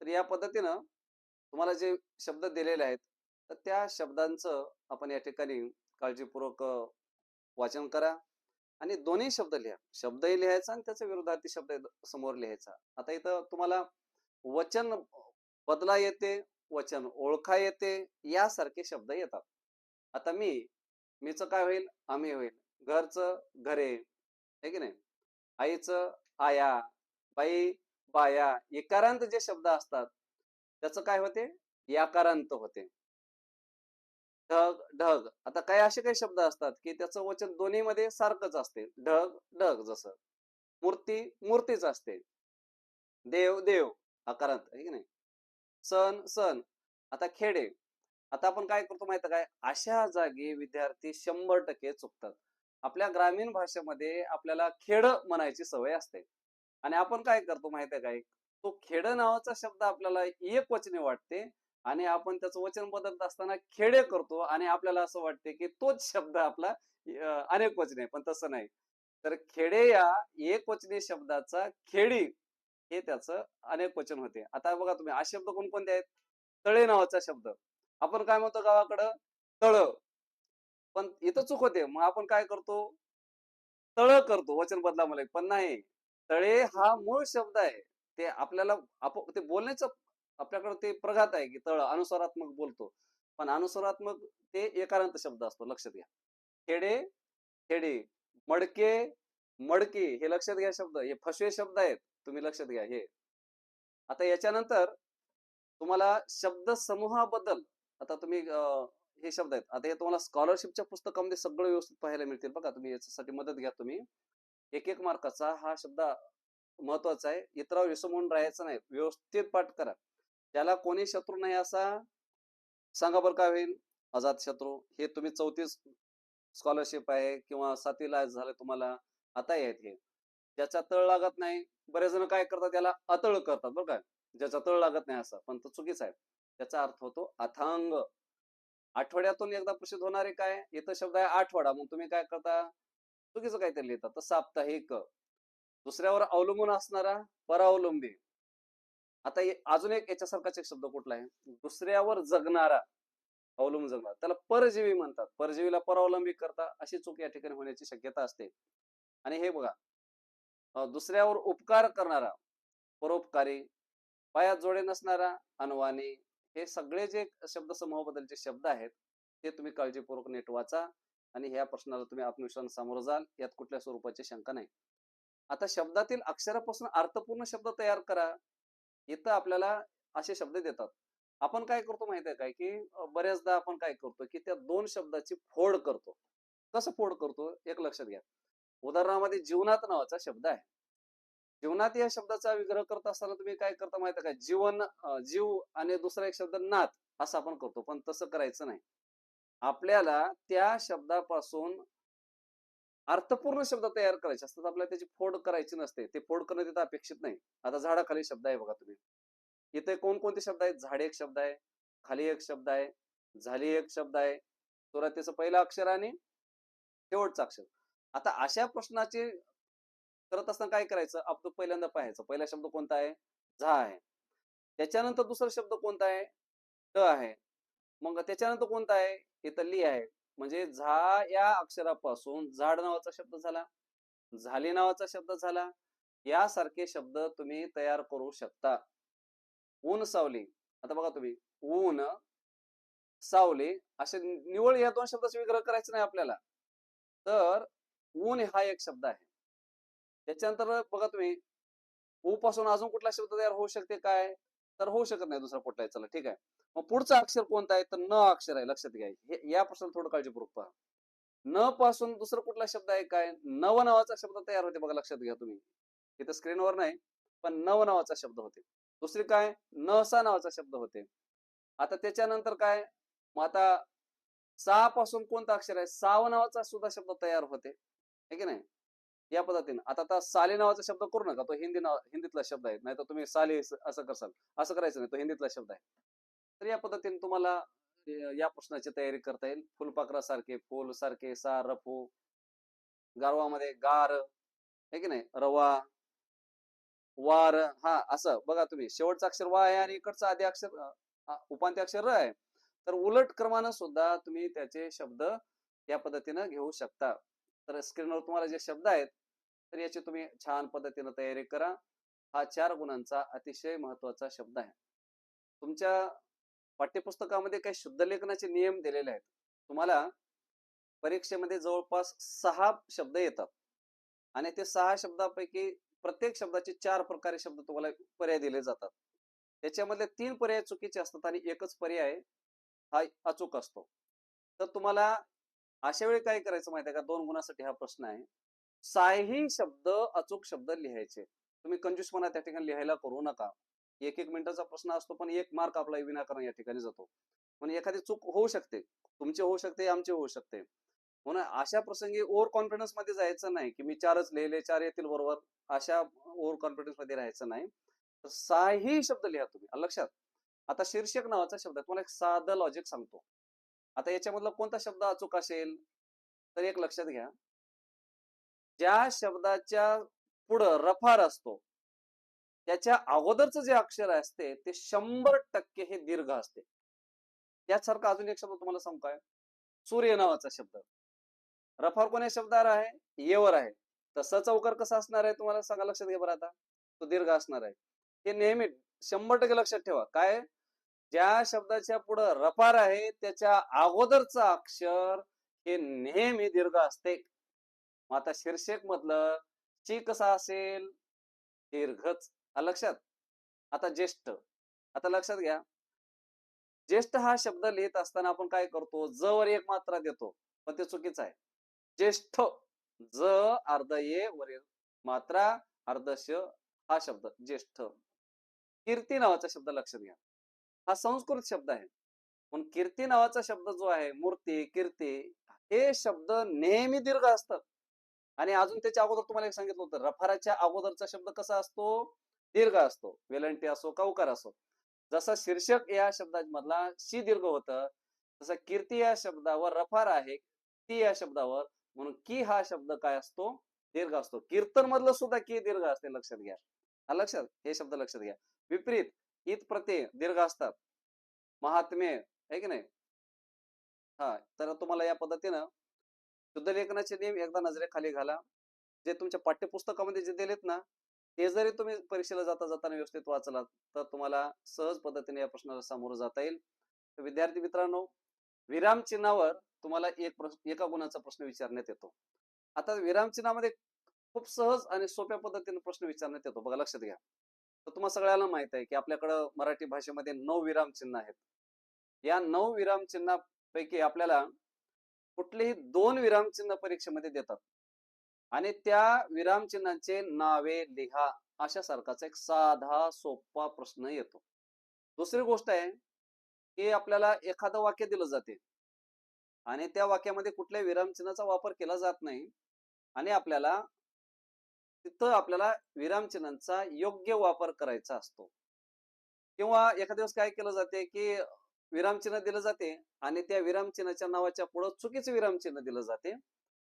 तर या पद्धतीनं तुम्हाला जे शब्द दिलेले आहेत, तर त्या शब्दांचं आपण या ठिकाणी काळजीपूर्वक वाचन करा आणि दोन्ही शब्द लिहा. शब्दही लिहायचा आणि त्याचा विरुद्धार्थी शब्द समोर लिहायचा. आता इथं तुम्हाला वचन बदला येते, वचन ओळखा येते, यासारखे शब्द येतात. आता मीचं काय होईल? आम्ही होईल. घरचं घरे, है की नाही. आईचं आया, बाई बाया. इकारांत जे शब्द असतात त्याचं काय होते? याकारांत होते. ढग ढग. आता काही असे काही शब्द असतात की त्याचं वचन दोन्ही मध्ये सारखंच असते. ढग ढग. जसं मूर्ती मूर्तीच असते. देव देव, आकारांत, आहे की नाही. सण सण. आता खेडे. आता आपण काय करतो माहिती काय? अशा जागी विद्यार्थी 100% चुकतात. आपल्या ग्रामीण भाषेमध्ये आपल्याला खेड म्हणायची सवय असते आणि आपण काय करतो माहिती काय? तो खेड नावाचा शब्द आपल्याला एक वचनी वाटते आणि आपण त्याचं वचन बदलत असताना खेडे करतो आणि आपल्याला असं वाटते की तोच शब्द आपला अनेक वचनी आहे, पण तसं नाही. तर खेडे या एक वचनी शब्दाचा खेडी हे त्याचं अनेक वचन होते. आता बघा तुम्ही, असे शब्द कोणकोणते आहेत? तळे नावाचा शब्द. आपण काय म्हणतो गावाकडं? तळ. पण इथं चूक होते. मग आपण काय करतो? तळ करतो वचन बदलामुळे. पण नाही. तळे हा मूळ शब्द आहे. ते आपल्याला ते बोलण्याचं आपल्याकडे ते प्रघात आहे की तळ अनुस्वारात्मक बोलतो. पण अनुस्वारात्मक ते एकारांत शब्द असतो. लक्षात घ्या. खेडे, खेडी. मडके, मडकी. हे लक्षात घ्या शब्द. हे फसवे शब्द आहेत. तुम्ही लक्षात घ्या हे. आता याच्यानंतर तुम्हाला शब्द समूहाबद्दल, आता तुम्ही हे शब्द आहेत. आता हे तुम्हाला स्कॉलरशिपच्या पुस्तकामध्ये सगळं व्यवस्थित पाहायला मिळतील बघा. तुम्ही याच्यासाठी मदत घ्या तुम्ही. एक मार्काचा हा शब्द महत्वाचा आहे. इतरावर विसंबून राहायचं नाही. व्यवस्थित पाठ करा. त्याला कोणी शत्रू नाही असा सांगा बरं, काय होईल? अजात शत्रू. हे तुम्ही 34 स्कॉलरशिप आहे किंवा 7वीला झालं तुम्हाला, आता आहेत हे. ज्याचा तळ लागत नाही, बरेच जण काय करतात? त्याला अतळ करतात बरं का. ज्याचा तळ लागत नाही असं, पण तो चुकीचा आहे. त्याचा अर्थ होतो अथांग. आठवड्यातून एकदा प्रसिद्ध होणारे काय? इथं शब्द आहे आठवडा. मग तुम्ही काय करता? चुकीचं काहीतरी लिहितात. तर साप्ताहिक. दुसऱ्यावर अवलंबून असणारा परावलंबी. आता अजून एक याच्यासारखाच एक शब्द कुठला आहे? दुसऱ्यावर जगणारा, अवलंबून जगणारा, त्याला परजीवी म्हणतात. परजीवीला परावलंबी करता, अशी चूक या ठिकाणी होण्याची शक्यता असते. आणि हे बघा, दुसऱ्यावर उपकार करणारा, परोपकारी. पायात जोडे नसणारा, अनवाणी. हे सगळे जे शब्द समूहाबद्दलचे शब्द आहेत ते तुम्ही काळजीपूर्वक नीट वाचा आणि ह्या प्रश्नाला तुम्ही आत्मविश्वासाने सामोरं जाल. यात कुठल्या स्वरूपाची शंका नाही. आता शब्दातील अक्षरापासून अर्थपूर्ण शब्द तयार करा. इथं आपल्याला असे शब्द देतात. आपण काय करतो माहिती आहे काय? की बऱ्याचदा आपण काय करतो की त्या दोन शब्दाची फोड करतो. कसं फोड करतो? एक लक्षात घ्या. उदाहरणामध्ये जीवनात नावाचा शब्द आहे. जीवनात या शब्दाचा विग्रह करत असताना तुम्ही काय करता माहिती आहे का? जीवन, जीव आणि दुसरा एक शब्द नात, असं आपण करतो. पण तसं करायचं नाही. आपल्याला त्या शब्दापासून अर्थपूर्ण शब्द तयार करायचे असतात. आपल्याला त्याची फोड करायची नसते. ते फोड करणं तिथं अपेक्षित नाही. आता झाडाखाली शब्द आहे बघा तुम्ही. इथे कोणकोणते शब्द आहेत? झाडे एक शब्द आहे, खाली एक शब्द आहे, झाली एक शब्द आहे, सुरुवातीचं पहिलं अक्षर आणि शेवटचं अक्षर. आता अशा प्रश्नाचे करत असताना काय करायचं? आपण पहिल्यांदा पाहायचं. पहिला शब्द कोणता आहे? झा आहे. त्याच्यानंतर दुसरा शब्द कोणता आहे? ट आहे. मग त्याच्यानंतर कोणता आहे? इथं ली आहे. म्हणजे झा या अक्षरापासून झाड नावाचा शब्द झाला, झाली नावाचा शब्द झाला. यासारखे शब्द तुम्ही तयार करू शकता. ऊन सावली. आता बघा तुम्ही, ऊन सावली असे निवळ या दोन शब्दाचा विग्रह करायचा नाही आपल्याला. तर ऊन हा एक शब्द आहे. त्याच्यानंतर बघा तुम्ही, ऊ पासून अजून कुठला शब्द तयार होऊ शकते काय? तर होऊ शकत नाही दुसरा कुठलाही. चला ठीक आहे. मग पुढचा अक्षर कोणता आहे? तर न अक्षर आहे. लक्षात घ्या. या प्रश्नाला थोडं काळजीपूर्वक पहा. न पासून दुसरा कुठला शब्द आहे काय? नव नावाचा शब्द तयार होते बघा. लक्षात घ्या तुम्ही. इथं स्क्रीनवर नाही, पण नव नावाचा शब्द होते. दुसरी काय, नसा नावाचा शब्द होते. आता त्याच्यानंतर काय, मग आता सा पासून कोणतं अक्षर आहे, साव नावाचा सुद्धा शब्द तयार होते, है की नाही. या पद्धतीने आता साले नावाचा शब्द करू नका, तो हिंदीतला शब्द आहे, नाही तर तुम्ही साले असं करसाल, असं करायचं नाही, तो हिंदीतला शब्द आहे. तर या पद्धतीने तुम्हाला या प्रश्नाची तयारी करता येईल. फुलपाखरासारखे, फुल सारखे, सा रफू, गारवामध्ये गार, है की नाही, रवा, वार, हा असं बघा तुम्ही, शेवटचं अक्षर वा आहे आणि इकडचं आधी अक्षर उपांत्य अक्षर र आहे. तर उलट क्रमानं सुद्धा तुम्ही त्याचे शब्द या पद्धतीनं घेऊ शकता. तर स्क्रीनवर तुम्हाला जे शब्द आहेत, तर याची तुम्ही छान पद्धतीनं तयारी करा. हा 4 गुणांचा अतिशय महत्वाचा शब्द आहे. तुमच्या पाठ्यपुस्तकामध्ये काही शुद्ध लेखनाचे नियम दिलेले आहेत. तुम्हाला परीक्षेमध्ये जवळपास 6 शब्द येतात आणि ते 6 शब्दापैकी प्रत्येक शब्दाचे 4 प्रकारे शब्द तुम्हाला पर्याय दिले जातात. त्याच्यामधले 3 पर्याय चुकीचे असतात आणि एकच पर्याय हा अचूक असतो. तर तुम्हाला अशा वेळी काय करायचं माहिती आहे का, 2 गुणासाठी हा प्रश्न आहे. 6ही शब्द अचूक शब्द लिहायचे. तुम्ही कंजूसपणा त्या ठिकाणी लिहायला करू नका. 1-1 मिनिटाचा प्रश्न असतो, पण 1 मार्क आपला विनाकारण या ठिकाणी जातो. पण एखादी चूक होऊ शकते. तुमची होऊ शकते, आमची होऊ शकते. म्हणून अशा प्रसंगी ओव्हर कॉन्फिडन्स मध्ये जायचं नाही, की मी 4च लिहिले, 4 येतील बरोबर. अशा ओव्हर कॉन्फिडन्स मध्ये राहायचं नाही. तर 6ही शब्द लिहा तुम्ही. आलं लक्षात? आता शीर्षक नावाचा शब्द आहे. तुम्हाला एक साधं लॉजिक सांगतो. आता याच्यामधला कोणता शब्द अचूक असेल? तर एक लक्षात घ्या. ज्या शब्दाच्या पुढं रफार असतो, त्याच्या अगोदरचं जे अक्षर असते ते 100% हे दीर्घ असते. त्याचसारखा अजून एक शब्द तुम्हाला सांगू काय? सूर्य नावाचा शब्द. रफार कोण्या शब्दावर आहे? येवर आहे. तर स चौकार कसा असणार आहे तुम्हाला सांगा, लक्षात घ्या बरं आता. तो दीर्घ असणार आहे. हे नेहमी 100% लक्षात ठेवा. काय? ज्या शब्दाच्या पुढं रफार आहे त्याच्या अगोदरचं अक्षर हे नेहमी दीर्घ असते. मग आता शीर्षक मधलं ची कसा असेल? दीर्घच. लक्षात. आता ज्येष्ठ. आता लक्षात घ्या, ज्येष्ठ हा शब्द लिहित असताना आपण काय करतो, ज वर एक मात्रा देतो, पण ते चुकीचं आहे. ज्येष्ठ, ज अर्ध ये वर मात्रा अर्ध श, हा शब्द ज्येष्ठ. कीर्ती नावाचा शब्द लक्षात घ्या, हा संस्कृत शब्द आहे. पण कीर्ती नावाचा शब्द जो आहे, मूर्ती, कीर्ती, हे शब्द नेहमी दीर्घ असतात. आणि अजून त्याच्या अगोदर तुम्हाला एक सांगितलं होतं, रफाराच्या अगोदरचा शब्द कसा असतो? दीर्घ असतो. वेलंटी असो का उकार असो. जसा शीर्षक या शब्दामधला शी दीर्घ होतं, तसं कीर्ती या शब्दावर रफार आहे, ती या शब्दावर, म्हणून की हा शब्द काय असतो? दीर्घ असतो. कीर्तन मधलं सुद्धा की दीर्घ असते, लक्षात घ्या. लक्षात, हे शब्द लक्षात घ्या. विपरीत, इत प्रत्यय दीर्घ असतात. महात्म्य, आहे की नाही. हा, तर तुम्हाला या पद्धतीनं शुद्ध लेखनाचे नियम एकदा नजरेखाली घाला. जे तुमच्या पाठ्यपुस्तकामध्ये जे दिलेत ना, ते जरी तुम्ही परीक्षेला जाता जाताना व्यवस्थित वाचलात, तर तुम्हाला सहज पद्धतीने या प्रश्नाला सामोरं जाता येईल. तर विद्यार्थी मित्रांनो, विराम चिन्हावर तुम्हाला एका गुणाचा प्रश्न विचारण्यात येतो. आता विराम चिन्हामध्ये खूप सहज आणि सोप्या पद्धतीने प्रश्न विचारण्यात येतो, बघा लक्षात घ्या. तर तुम्हाला सगळ्यांना माहित आहे की आपल्याकडं मराठी भाषेमध्ये 9 विराम चिन्ह आहेत. या 9 विराम चिन्हापैकी आपल्याला कुठलेही 2 विराम चिन्ह परीक्षेमध्ये देतात आणि त्या विराम चिन्हांचे नावे लिहा, अशा सारखाचा एक साधा सोपा प्रश्न येतो. दुसरी गोष्ट आहे की आपल्याला एखादं वाक्य दिलं जाते आणि त्या वाक्यामध्ये कुठल्या विराम चिन्हाचा वापर केला जात नाही आणि आपल्याला विराम चिन्हांचा योग्य वापर करायचा असतो. किंवा एखाद्या दिवस काय केलं जाते की विरामचिन्ह दिलं जाते आणि त्या विरामचिन्हाच्या नावाच्या पुढे चुकीचं विरामचिन्ह दिलं जाते.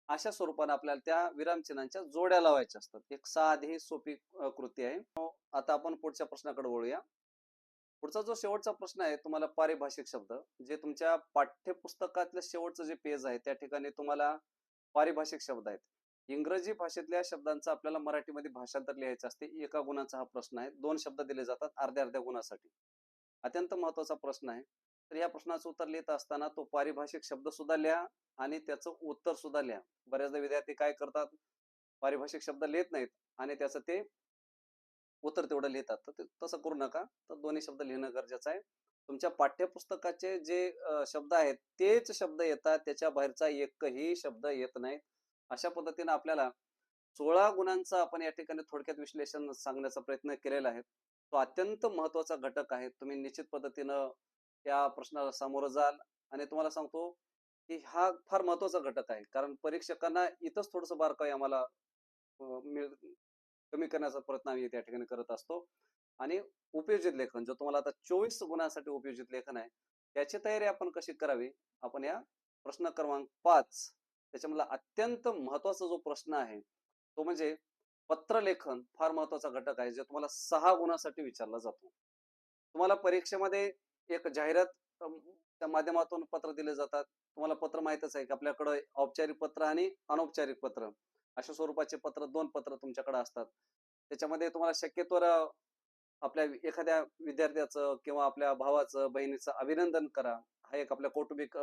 अशा स्वरूपाने आपल्याला त्या विरामचिन्हांच्या जोड्या लावायच्या असतात. एक साधी सोपी कृती आहे. आता आपण पुढच्या प्रश्नाकडे वळूया. पुढचा जो शेवटचा प्रश्न आहे, तुम्हाला पारिभाषिक शब्द, जे तुमच्या पाठ्यपुस्तकातलं शेवटचं जे पेज आहे त्या ठिकाणी तुम्हाला पारिभाषिक शब्द आहेत. इंग्रजी भाषेतल्या शब्दांचं आपल्याला मराठीमध्ये भाषांतर लिहायचं असते. एका गुणाचा हा प्रश्न आहे. 2 शब्द दिले जातात अर्ध्या अर्ध्या गुणासाठी. अत्यंत महत्वाचा प्रश्न आहे. तर या प्रश्नाचं उत्तर लिहित असताना तो पारिभाषिक शब्द सुद्धा लिहा आणि त्याचं उत्तर सुद्धा लिहा. बऱ्याचदा विद्यार्थी काय करतात, पारिभाषिक शब्द लिहित नाहीत आणि त्याचं ते उत्तर तेवढं लिहितात. तर तसं करू नका. तर दोन्ही शब्द लिहिणं गरजेचं आहे. तुमच्या पाठ्यपुस्तकाचे जे शब्द आहेत तेच शब्द येतात, त्याच्या बाहेरचा एकही शब्द येत नाही. अशा पद्धतीने आपल्याला 16 गुणांचा आपण या ठिकाणी थोडक्यात विश्लेषण सांगण्याचा प्रयत्न केलेला आहे. तो अत्यंत महत्वाचा घटक आहे. तुम्ही निश्चित पद्धतीनं या प्रश्नाला सामोरं जाल आणि तुम्हाला सांगतो की हा फार महत्वाचा घटक आहे. कारण परीक्षकांना इथंच थोडंसं बारकाई आम्हाला कमी करण्याचा प्रयत्न आम्ही त्या ठिकाणी करत असतो. आणि उपयोजित लेखन जो तुम्हाला आता 24 गुणांसाठी उपयोजित लेखन आहे, त्याची तयारी आपण कशी करावी? आपण या प्रश्न क्रमांक 5 त्याच्यामधला अत्यंत महत्वाचा जो प्रश्न आहे, तो म्हणजे पत्रलेखन फार महत्वाचा घटक आहे, जो तुम्हाला 6 गुणांसाठी विचारला जातो. तुम्हाला परीक्षेमध्ये एक जाहिरात त्या माध्यमातून पत्र दिले जातात. तुम्हाला पत्र माहीतच आहे की आपल्याकडे औपचारिक पत्र आणि अनौपचारिक पत्र अशा स्वरूपाचे पत्र 2 पत्र तुमच्याकडे असतात. त्याच्यामध्ये तुम्हाला शक्यतोवर आपल्या एखाद्या विद्यार्थ्याचं किंवा आपल्या भावाचं, बहिणीचं अभिनंदन करा. हा एक आपल्या कौटुंबिक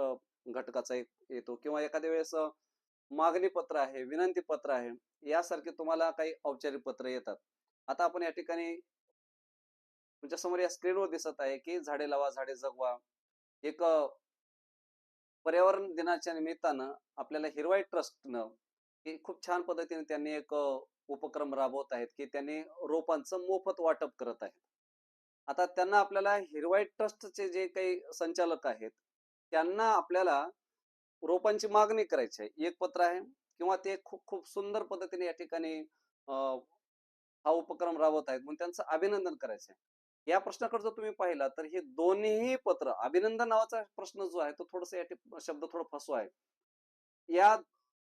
घटकाचा एक येतो किंवा एखाद्या वेळेस मागणी पत्र आहे, विनंती पत्र आहे, यासारखे तुम्हाला काही औपचारिक पत्र येतात. आता आपण या ठिकाणी तुमच्या समोर या स्क्रीनवर दिसत आहे की झाडे लावा, झाडे जगवा. एक पर्यावरण दिनाच्या निमित्तानं आपल्याला हिरवाई ट्रस्टनं हे खूप छान पद्धतीने त्यांनी एक उपक्रम राबवत आहेत की त्यांनी रोपांचं मोफत वाटप करत आहेत. आता त्यांना आपल्याला हिरवाई ट्रस्टचे जे काही संचालक आहेत, त्यांना आपल्याला रोपांची मागणी करायची आहे. एक पत्र आहे किंवा ते खूप खूप सुंदर पद्धतीने या ठिकाणी हा उपक्रम राबवत आहेत म्हणून त्यांचं अभिनंदन करायचं आहे. या प्रश्नाकडे जर तुम्ही पाहिला तर हे दोन्ही पत्र अभिनंदन नावाचा प्रश्न जो आहे तो थोडासा शब्द थोडा फसवा आहे. या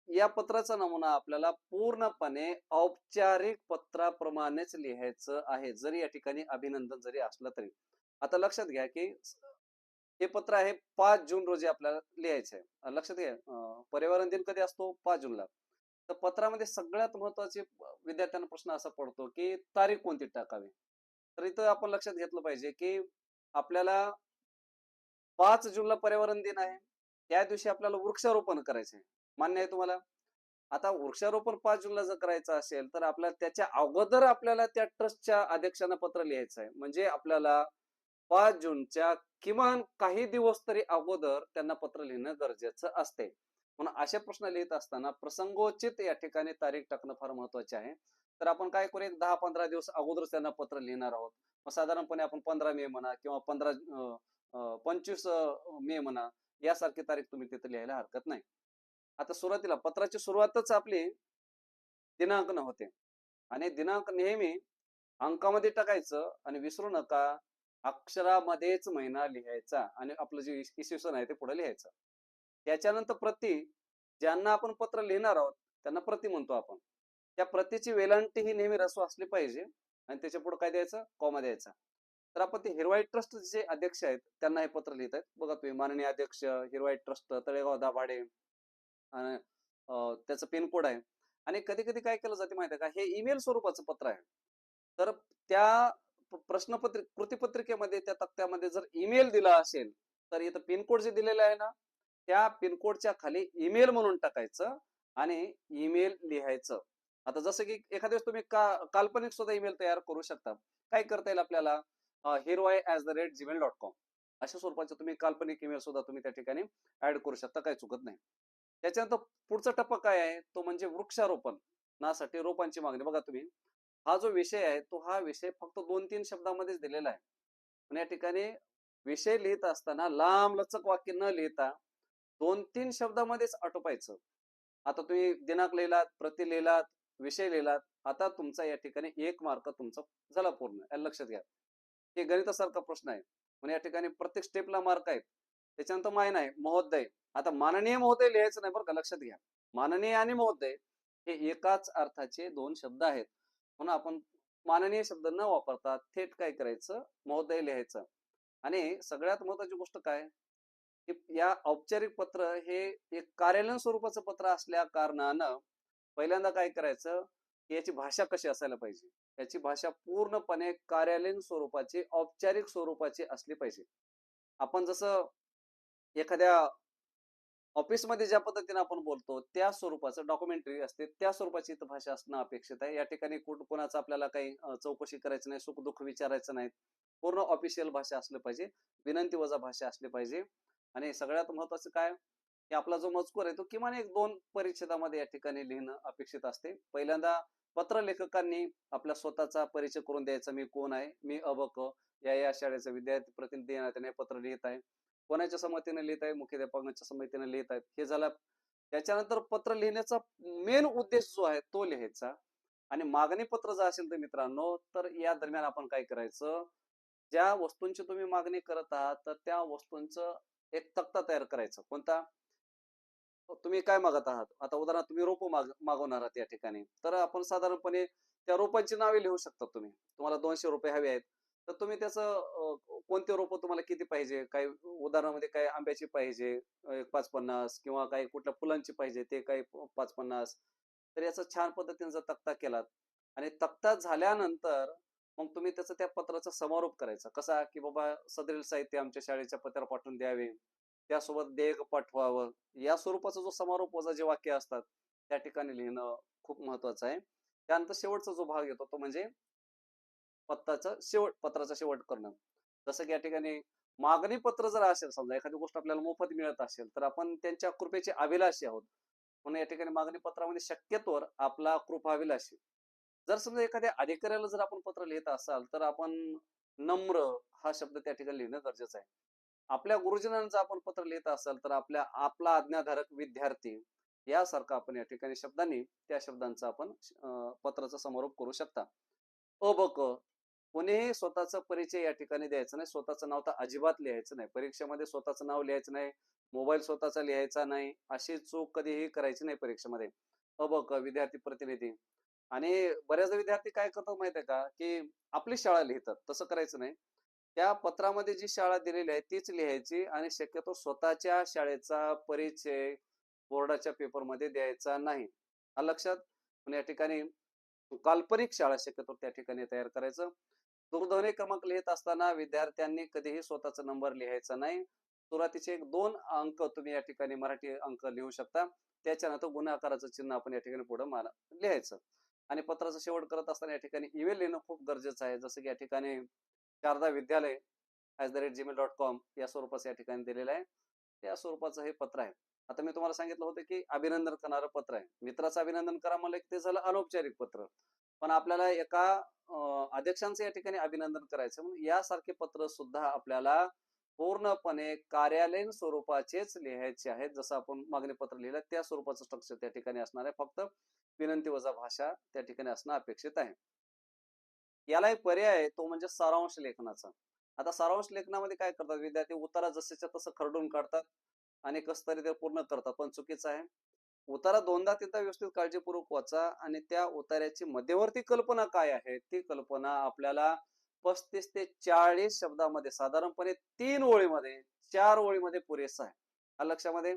या पत्राचा नमुना आपल्याला पूर्णपणे औपचारिक पत्राप्रमाणेच लिहायचं आहे, जरी या ठिकाणी अभिनंदन जरी असलं तरी. आता लक्षात घ्या की हे पत्र आहे 5 जून रोजी आपल्याला लिहायचं आहे. लक्षात घ्या पर्यावरण दिन कधी असतो? 5 जूनला. तर पत्रामध्ये सगळ्यात महत्वाचे विद्यार्थ्यांना प्रश्न असा पडतो की तारीख कोणती टाकावी. तर इथं आपण लक्षात घेतलं पाहिजे की आपल्याला 5 जूनला पर्यावरण दिन आहे. त्या दिवशी आपल्याला वृक्षारोपण करायचं आहे. मान्य आहे तुम्हाला? आता वृक्षारोपण 5 जूनला जर करायचं असेल तर आपल्याला त्याच्या अगोदर आपल्याला त्या ट्रस्टच्या अध्यक्षांना पत्र लिहायचं आहे. म्हणजे आपल्याला 5 जूनच्या किमान काही दिवस तरी अगोदर त्यांना पत्र लिहिणं गरजेचं असते. म्हणून असे प्रश्न लिहित असताना प्रसंगोचित या ठिकाणी तारीख टाकणं फार महत्वाचे आहे. तर आपण काय करू, एक 10-15 दिवस अगोदरच त्यांना पत्र लिहिणार आहोत. मग साधारणपणे आपण 15 मे म्हणा किंवा 25 मे म्हणा, यासारखी तारीख तुम्ही तिथे लिहायला हरकत नाही. आता सुरुवातीला पत्राची सुरुवातच आपली दिनांकन होते आणि दिनांक नेहमी अंकामध्ये टाकायचं आणि विसरू नका अक्षरामध्येच महिना लिहायचा आणि आपलं जे इसवी सन आहे ते पुढे लिहायचं. त्याच्यानंतर प्रति, ज्यांना आपण पत्र लिहिणार आहोत त्यांना प्रति म्हणतो आपण. त्या प्रतिची वेलांटी ही नेहमी ऱ्हस्व असली पाहिजे आणि त्याच्या पुढे काय द्यायचं? कॉमा द्यायचा. तर आपण ते हिरवाई ट्रस्टचे अध्यक्ष आहेत त्यांना हे पत्र लिहित आहेत. बघा तुम्ही, माननीय अध्यक्ष हिरवाई ट्रस्ट तळेगाव दाभाडे आणि त्याचं पिनकोड आहे. आणि कधी कधी काय केलं जाते माहिती आहे का, हे ईमेल स्वरूपाचं पत्र आहे. तर त्या कृतीपत्रिकेमध्ये त्या तक्त्यामध्ये जर ईमेल दिला असेल तर इथं पिनकोड जे दिलेलं आहे ना, त्या पिनकोडच्या खाली ईमेल म्हणून टाकायचं आणि ईमेल लिहायचं. आता जसं की एखाद्या वेळेस तुम्ही काल्पनिक सुद्धा ईमेल तयार करू शकता. काय करता येईल आपल्याला? hirwai@gmail.com अशा स्वरूपाचे तुम्ही काल्पनिक ईमेल सुद्धा तुम्ही त्या ठिकाणी ऍड करू शकता, काही चुकत नाही. त्याच्यानंतर पुढचा टप्पा काय आहे, तो म्हणजे वृक्षारोपण नासाठी रोपांची मागणी. बघा तुम्ही, हा जो विषय आहे तो हा विषय फक्त 2-3 शब्दामध्येच दिलेला आहे. पण या ठिकाणी विषय लिहित असताना लांब लचक वाक्य न लिहिता 2-3 शब्दामध्येच आटोपायचं. आता तुम्ही दिनांक लिहिलात, प्रति लिहिलात, विषय लिहिलात, आता तुमचा या ठिकाणी 1 मार्क तुमचा झाला पूर्ण. याला लक्षात घ्या. हे गणितासारखा प्रश्न आहे. पण या ठिकाणी प्रत्येक स्टेपला मार्क आहेत. त्याच्यानंतर मायना आहे, महोदय. आता माननीय महोदय लिहायचं नाही बरं का, लक्षात घ्या. माननीय आणि महोदय हे एकाच अर्थाचे 2 शब्द आहेत. म्हणून आपण माननीय शब्द न वापरता थेट काय करायचं, महोदय लिहायचं. आणि सगळ्यात महत्वाची गोष्ट काय, की या औपचारिक पत्र हे एक कार्यालयीन स्वरूपाचं पत्र असल्या कारणानं पहिल्यांदा काय करायचं, की याची भाषा कशी असायला पाहिजे. याची भाषा पूर्णपणे कार्यालयीन स्वरूपाची, औपचारिक स्वरूपाची असली पाहिजे. आपण जसं एखाद्या ऑफिसमध्ये ज्या पद्धतीने आपण बोलतो त्या स्वरूपाचं डॉक्युमेंटरी असते, त्या स्वरूपाची इथं भाषा असणं अपेक्षित आहे. या ठिकाणी कोणाचं आपल्याला काही चौकशी करायचं नाही, सुख-दुःख विचारायचं नाही. पूर्ण ऑफिशियल भाषा असली पाहिजे, विनंती वजा भाषा असली पाहिजे. आणि सगळ्यात महत्वाचं काय, की आपला जो मजकूर आहे तो किमान एक 2 परिच्छेदामध्ये या ठिकाणी लिहिणं अपेक्षित असते. पहिल्यांदा पत्र लेखकांनी आपला स्वतःचा परिचय करून द्यायचा. मी कोण आहे? मी अ, या शाळेचा विद्यार्थी प्रतिनिधी आहे. त्याने पत्र लिहित आहे. कोणाच्या संमतीने लिहित आहे? मुख्याध्यापकांच्या संमतीने लिहित आहेत. हे झालं. त्याच्यानंतर पत्र लिहिण्याचा मेन उद्देश जो आहे तो लिहायचा. आणि मागणी पत्र जर असेल तर मित्रांनो, तर या दरम्यान आपण काय करायचं, ज्या वस्तूंची तुम्ही मागणी करत आहात, तर त्या वस्तूंचं एक तक्ता तयार करायचा. कोणता? तुम्ही काय मागत आहात? आता उदाहरणार्थ तुम्ही रोपं मागवणार आहात या ठिकाणी. तर आपण साधारणपणे त्या रोपांची नावे लिहू शकता तुम्ही. तुम्हाला 200 रोपे हवे आहेत. तर तुम्ही त्याचं कोणते रोपं तुम्हाला किती पाहिजे? काही उदाहरणामध्ये काही आंब्याची पाहिजे, 5-50 किंवा काही कुठल्या फुलांची पाहिजे, ते काही 5-50. तर याचा छान पद्धतीने जर तक्ता केलात आणि तक्ता झाल्यानंतर मग तुम्ही त्याचं त्या पत्राचा समारोप करायचा. कसा? की बाबा सदरील साहित्य आमच्या शाळेच्या पत्त्यावर पाठवून द्यावे. त्यासोबत देयक पाठवावं. या स्वरूपाचा जो समारोप वजा जे वाक्य असतात, त्या ठिकाणी लिहिणं खूप महत्वाचं आहे. त्यानंतर शेवटचा जो भाग येतो तो म्हणजे पत्राचा शेवट करणं. जसं की या ठिकाणी मागणी पत्र जर असेल समजा एखादी गोष्ट आपल्याला मोफत मिळत असेल, तर आपण त्यांच्या कृपेचे अभिलाषी आहोत. म्हणून या ठिकाणी मागणी पत्रामध्ये शक्यतोवर आपला कृपाभिलाषी. जर समजा एखाद्या अधिकाऱ्याला जर आपण पत्र लिहित असाल, तर आपण नम्र हा शब्द त्या ठिकाणी लिहिणं गरजेचं आहे. आपल्या गुरुजनांचं आपण पत्र लिहित असाल, तर आपला आज्ञाधारक विद्यार्थी यासारखं आपण या ठिकाणी शब्दांनी त्या शब्दांचा आपण पत्राचा समारोप करू शकता. कोणीही स्वतःचा परिचय या ठिकाणी द्यायचा नाही. स्वतःचं नाव तर अजिबात लिहायचं नाही. परीक्षेमध्ये स्वतःचं नाव लिहायचं नाही. मोबाईल स्वतःचा लिहायचा नाही. अशी चूक कधीही करायची नाही परीक्षेमध्ये. विद्यार्थी प्रतिनिधी आणि बऱ्याचदा विद्यार्थी काय करतात माहिती आहे का, की आपली शाळा लिहितात. तसं करायचं नाही. त्या पत्रामध्ये जी शाळा दिलेली आहे तीच लिहायची आणि शक्यतो स्वतःच्या शाळेचा परिचय बोर्डाच्या पेपरमध्ये द्यायचा नाही. आलं लक्षात? पण या ठिकाणी काल्पनिक शाळा शक्यतो त्या ठिकाणी तयार करायचं. दूरध्वनी क्रमांक लिहित असताना विद्यार्थ्यांनी कधीही स्वतःचा नंबर लिहायचा नाही. सुरुवातीचे एक 2 अंक तुम्ही या ठिकाणी मराठी अंक लिहू शकता. त्याच्यानंतर गुणाकाराचं चिन्ह आपण या ठिकाणी पुढे लिहायचं. आणि पत्राचा शेवट करत असताना या ठिकाणी ईमेल लिहिणं खूप गरजेचं आहे. जसं की या ठिकाणी शारदा विद्यालय @gmail.com या स्वरूपाचं या ठिकाणी दिलेलं आहे. त्या स्वरूपाचं हे पत्र आहे. आता मी तुम्हाला सांगितलं होतं, की अभिनंदन करणारं पत्र आहे. मित्राचं अभिनंदन करा म्हणलं, की ते झालं अनौपचारिक पत्र. पण आपल्याला एका अध्यक्षांचं या ठिकाणी अभिनंदन करायचं म्हणून यासारखे पत्र सुद्धा आपल्याला पूर्णपणे कार्यालयीन स्वरूपाचेच लिहायचे आहेत. जसं आपण मागणी पत्र लिहिलं त्या स्वरूपाचं स्ट्रक्चर त्या ठिकाणी असणार आहे. फक्त विनंती वजा भाषा त्या ठिकाणी असणं अपेक्षित आहे. याला एक पर्याय आहे तो म्हणजे सारांश लेखनाचा. आता सारांश लेखनामध्ये काय करतात विद्यार्थी उतारा जसंच्या तसं खरडून काढतात आणि कसं तरी ते पूर्ण करतात. पण चुकीचं आहे. उतारा 2दा-3दा व्यवस्थित काळजीपूर्वक वाचा आणि त्या उतार्याची मध्यवर्ती कल्पना काय आहे, ती कल्पना आपल्याला 35 ते 40 शब्दामध्ये साधारणपणे 3 ओळीमध्ये, 4 ओळीमध्ये पुरेसं आहे. आलं लक्षामध्ये?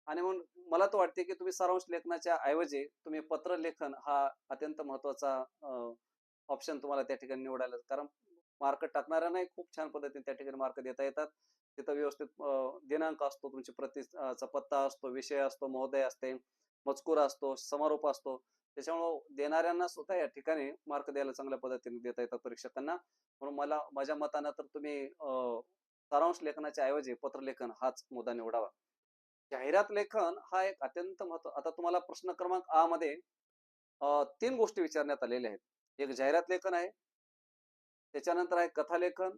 आणि म्हणून मला तर वाटते, की तुम्ही सारांश लेखनाच्या ऐवजी तुम्ही पत्रलेखन हा अत्यंत महत्त्वाचा ऑप्शन तुम्हाला त्या ठिकाणी निवडायला कारण मार्क टाकणाऱ्यांनाही खूप छान पद्धतीने त्या ठिकाणी मार्क देता येतात. तिथं व्यवस्थित दिनांक असतो, तुमची चा पत्ता असतो, विषय असतो, महोदय असते, मजकूर असतो, समारोप असतो. त्याच्यामुळं देणाऱ्यांना सुद्धा या ठिकाणी मार्क द्यायला चांगल्या पद्धतीने देता येतात परीक्षकांना. म्हणून माझ्या मतानं तर तुम्ही सारांश लेखनाच्या ऐवजी पत्रलेखन हाच मुद्दा निवडावा. जाहिरात लेखन हा एक अत्यंत आता तुम्हाला प्रश्न क्रमांक आ मध्ये 3 गोष्टी विचारण्यात आलेल्या आहेत. एक जाहिरात लेखन आहे. त्याच्यानंतर आहे कथालेखन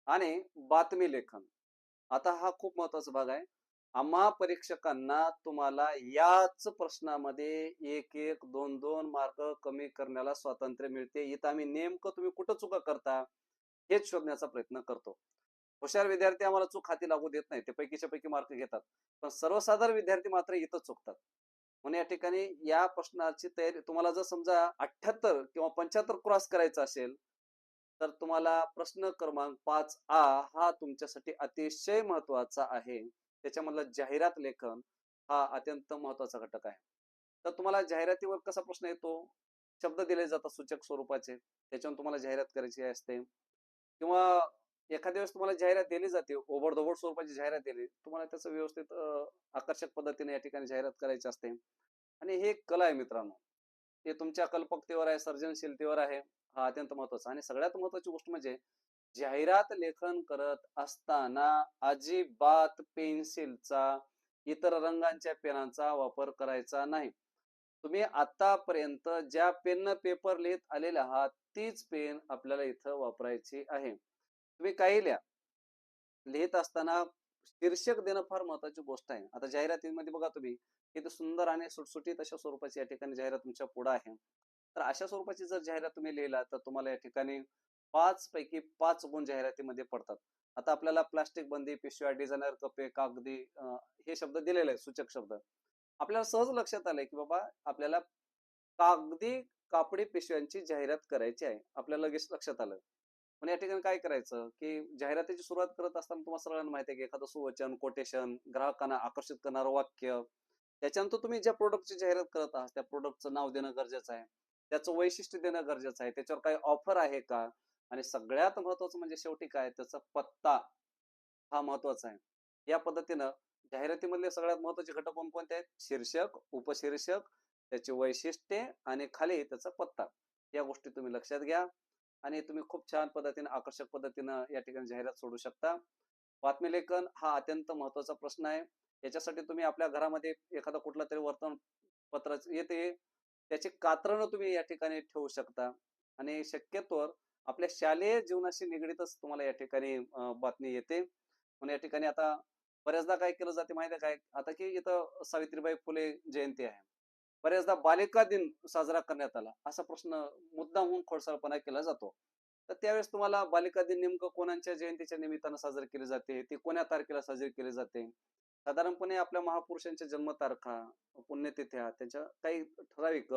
आणि बातमी लेखन. आता हा खूप महत्वाचा भाग आहे. आम्हा परीक्षकांना तुम्हाला याच प्रश्नामध्ये 1-1, 2-2 मार्क कमी करण्याला स्वातंत्र्य मिळते. इथं आम्ही नेमकं तुम्ही कुठं चुका करता हेच शोधण्याचा प्रयत्न करतो. हुशार विद्यार्थी आम्हाला चूक हाती लागू देत नाही. ते पैकीच्या पैकी मार्क घेतात. पण सर्वसाधारण विद्यार्थी मात्र इथं चुकतात. म्हणून या ठिकाणी या प्रश्नाची तयारी तुम्हाला जर समजा 78 किंवा 75 क्रॉस करायचा असेल, तर तुम्हाला प्रश्न क्रमांक 5 हा तुमच्यासाठी अतिशय महत्वाचा आहे. त्याच्यामधलं जाहिरात लेखन हा अत्यंत महत्वाचा घटक आहे. तर तुम्हाला जाहिरातीवर कसा प्रश्न येतो? शब्द दिले जातात सूचक स्वरूपाचे. त्याच्यावरून तुम्हाला जाहिरात करायची असते किंवा एखाद्या वेळेस तुम्हाला जाहिरात दिली जाते, ओबड-धोबड स्वरूपाची जाहिरात दिली. तुम्हाला त्याचं व्यवस्थित आकर्षक पद्धतीने या ठिकाणी जाहिरात करायची असते. आणि हे एक कला आहे मित्रांनो. ते तुमच्या कल्पकतेवर आहे, सर्जनशीलतेवर आहे. हा अत्यंत महत्वाचा आणि सगळ्यात महत्वाची गोष्ट म्हणजे जाहिरात लेखन करत असताना अजिबात पेन्सिलचा इतर रंगांच्या पेनांचा वापर करायचा नाही. तुम्ही आतापर्यंत ज्या पेननं पेपर लिहित आलेले आहात, तीच पेन आपल्याला इथं वापरायची आहे. तुम्ही काही लिहा. लिहित असताना शीर्षक देणं फार महत्वाची गोष्ट आहे. आता जाहिरातीमध्ये बघा तुम्ही, किती सुंदर आणि सुटसुटीत अशा स्वरूपाची या ठिकाणी जाहिरात तुमच्या पुढे आहे. तर अशा स्वरूपाची जर जाहिरात तुम्ही लिहिला, तर तुम्हाला या ठिकाणी 5 पैकी 5 गुण जाहिरातीमध्ये पडतात. आता आपल्याला प्लास्टिक बंदी, पिशव्या, डिझायनर कपे, कागदी हे शब्द दिलेले आहेत, सूचक शब्द. आपल्याला सहज लक्षात आलंय, की बाबा आपल्याला कागदी कापडी पिशव्यांची जाहिरात करायची आहे. आपल्याला लगेच लक्षात आलं. पण या ठिकाणी काय करायचं, की जाहिरातीची सुरुवात करत असताना तुम्हाला सगळ्यांना माहिती आहे, की एखादं सुवचन, कोटेशन, ग्राहकांना आकर्षित करणारं वाक्य, त्याच्यानंतर तुम्ही ज्या प्रॉडक्टची जाहिरात करत आहात, त्या प्रॉडक्टचं नाव देणं गरजेचं आहे. त्याचं वैशिष्ट्य देणं गरजेचं आहे. त्याच्यावर काही ऑफर आहे का? आणि सगळ्यात महत्त्वाचं म्हणजे शेवटी काय, त्याचा पत्ता हा महत्त्वाचा आहे. या पद्धतीनं जाहिरातीमधले सगळ्यात महत्त्वाचे घटक कोणकोणते आहेत? शीर्षक, उपशीर्षक, त्याची वैशिष्ट्ये आणि खाली त्याचा पत्ता. या गोष्टी तुम्ही लक्षात घ्या आणि तुम्ही खूप छान पद्धतीने, आकर्षक पद्धतीनं या ठिकाणी जाहिरात सोडू शकता. बातमी लेखन हा अत्यंत महत्त्वाचा प्रश्न आहे. याच्यासाठी तुम्ही आपल्या घरामध्ये एखादा कुठलातरी वर्तमानपत्र येते, त्याची कात्रणं तुम्ही या ठिकाणी ठेवू शकता आणि शक्यतोवर आपल्या शालेय जीवनाशी निगडीतच तुम्हाला या ठिकाणी बातमी येते. म्हणून या ठिकाणी आता बऱ्याचदा काय केलं जाते माहिती आहे काय? आता की इथं सावित्रीबाई फुले जयंती आहे. बऱ्याचदा बालिका दिन साजरा करण्यात आला. असा प्रश्न मुद्दामहून खोडसाळपणा केला जातो. तर त्यावेळेस तुम्हाला बालिका दिन नेमकं कोणाच्या जयंतीच्या निमित्तानं साजरी केली जाते? ती कोण्या तारखेला साजरी केली जाते? साधारणपणे आपल्या महापुरुषांच्या जन्मतारखा, पुण्यतिथ्या, त्यांच्या काही ठराविक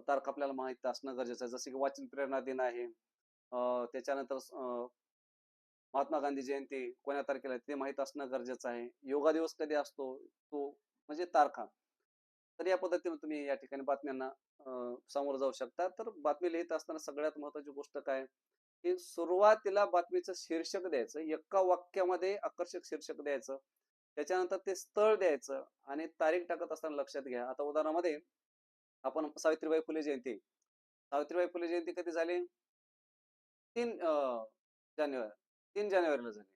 तारखा आपल्याला माहीत असणं गरजेचं आहे. जसं की वाचन प्रेरणा दिन आहे. त्याच्यानंतर महात्मा गांधी जयंती कोण्या तारखेला आहे ते माहीत असणं गरजेचं आहे. योगा दिवस कधी असतो तो म्हणजे तारखा. तर या पद्धतीने तुम्ही या ठिकाणी बातम्यांना सामोरं जाऊ शकता. तर बातमी लिहित असताना सगळ्यात महत्त्वाची गोष्ट काय, की सुरुवातीला बातमीचं शीर्षक द्यायचं. एका वाक्यामध्ये आकर्षक शीर्षक द्यायचं. त्याच्यानंतर ते स्थळ द्यायचं आणि तारीख टाकत असताना लक्षात घ्या. आता उदाहरणामध्ये आपण सावित्रीबाई फुले जयंती. सावित्रीबाई फुले जयंती कधी झाली? 3 जानेवारी 3 जानेवारीला झाली.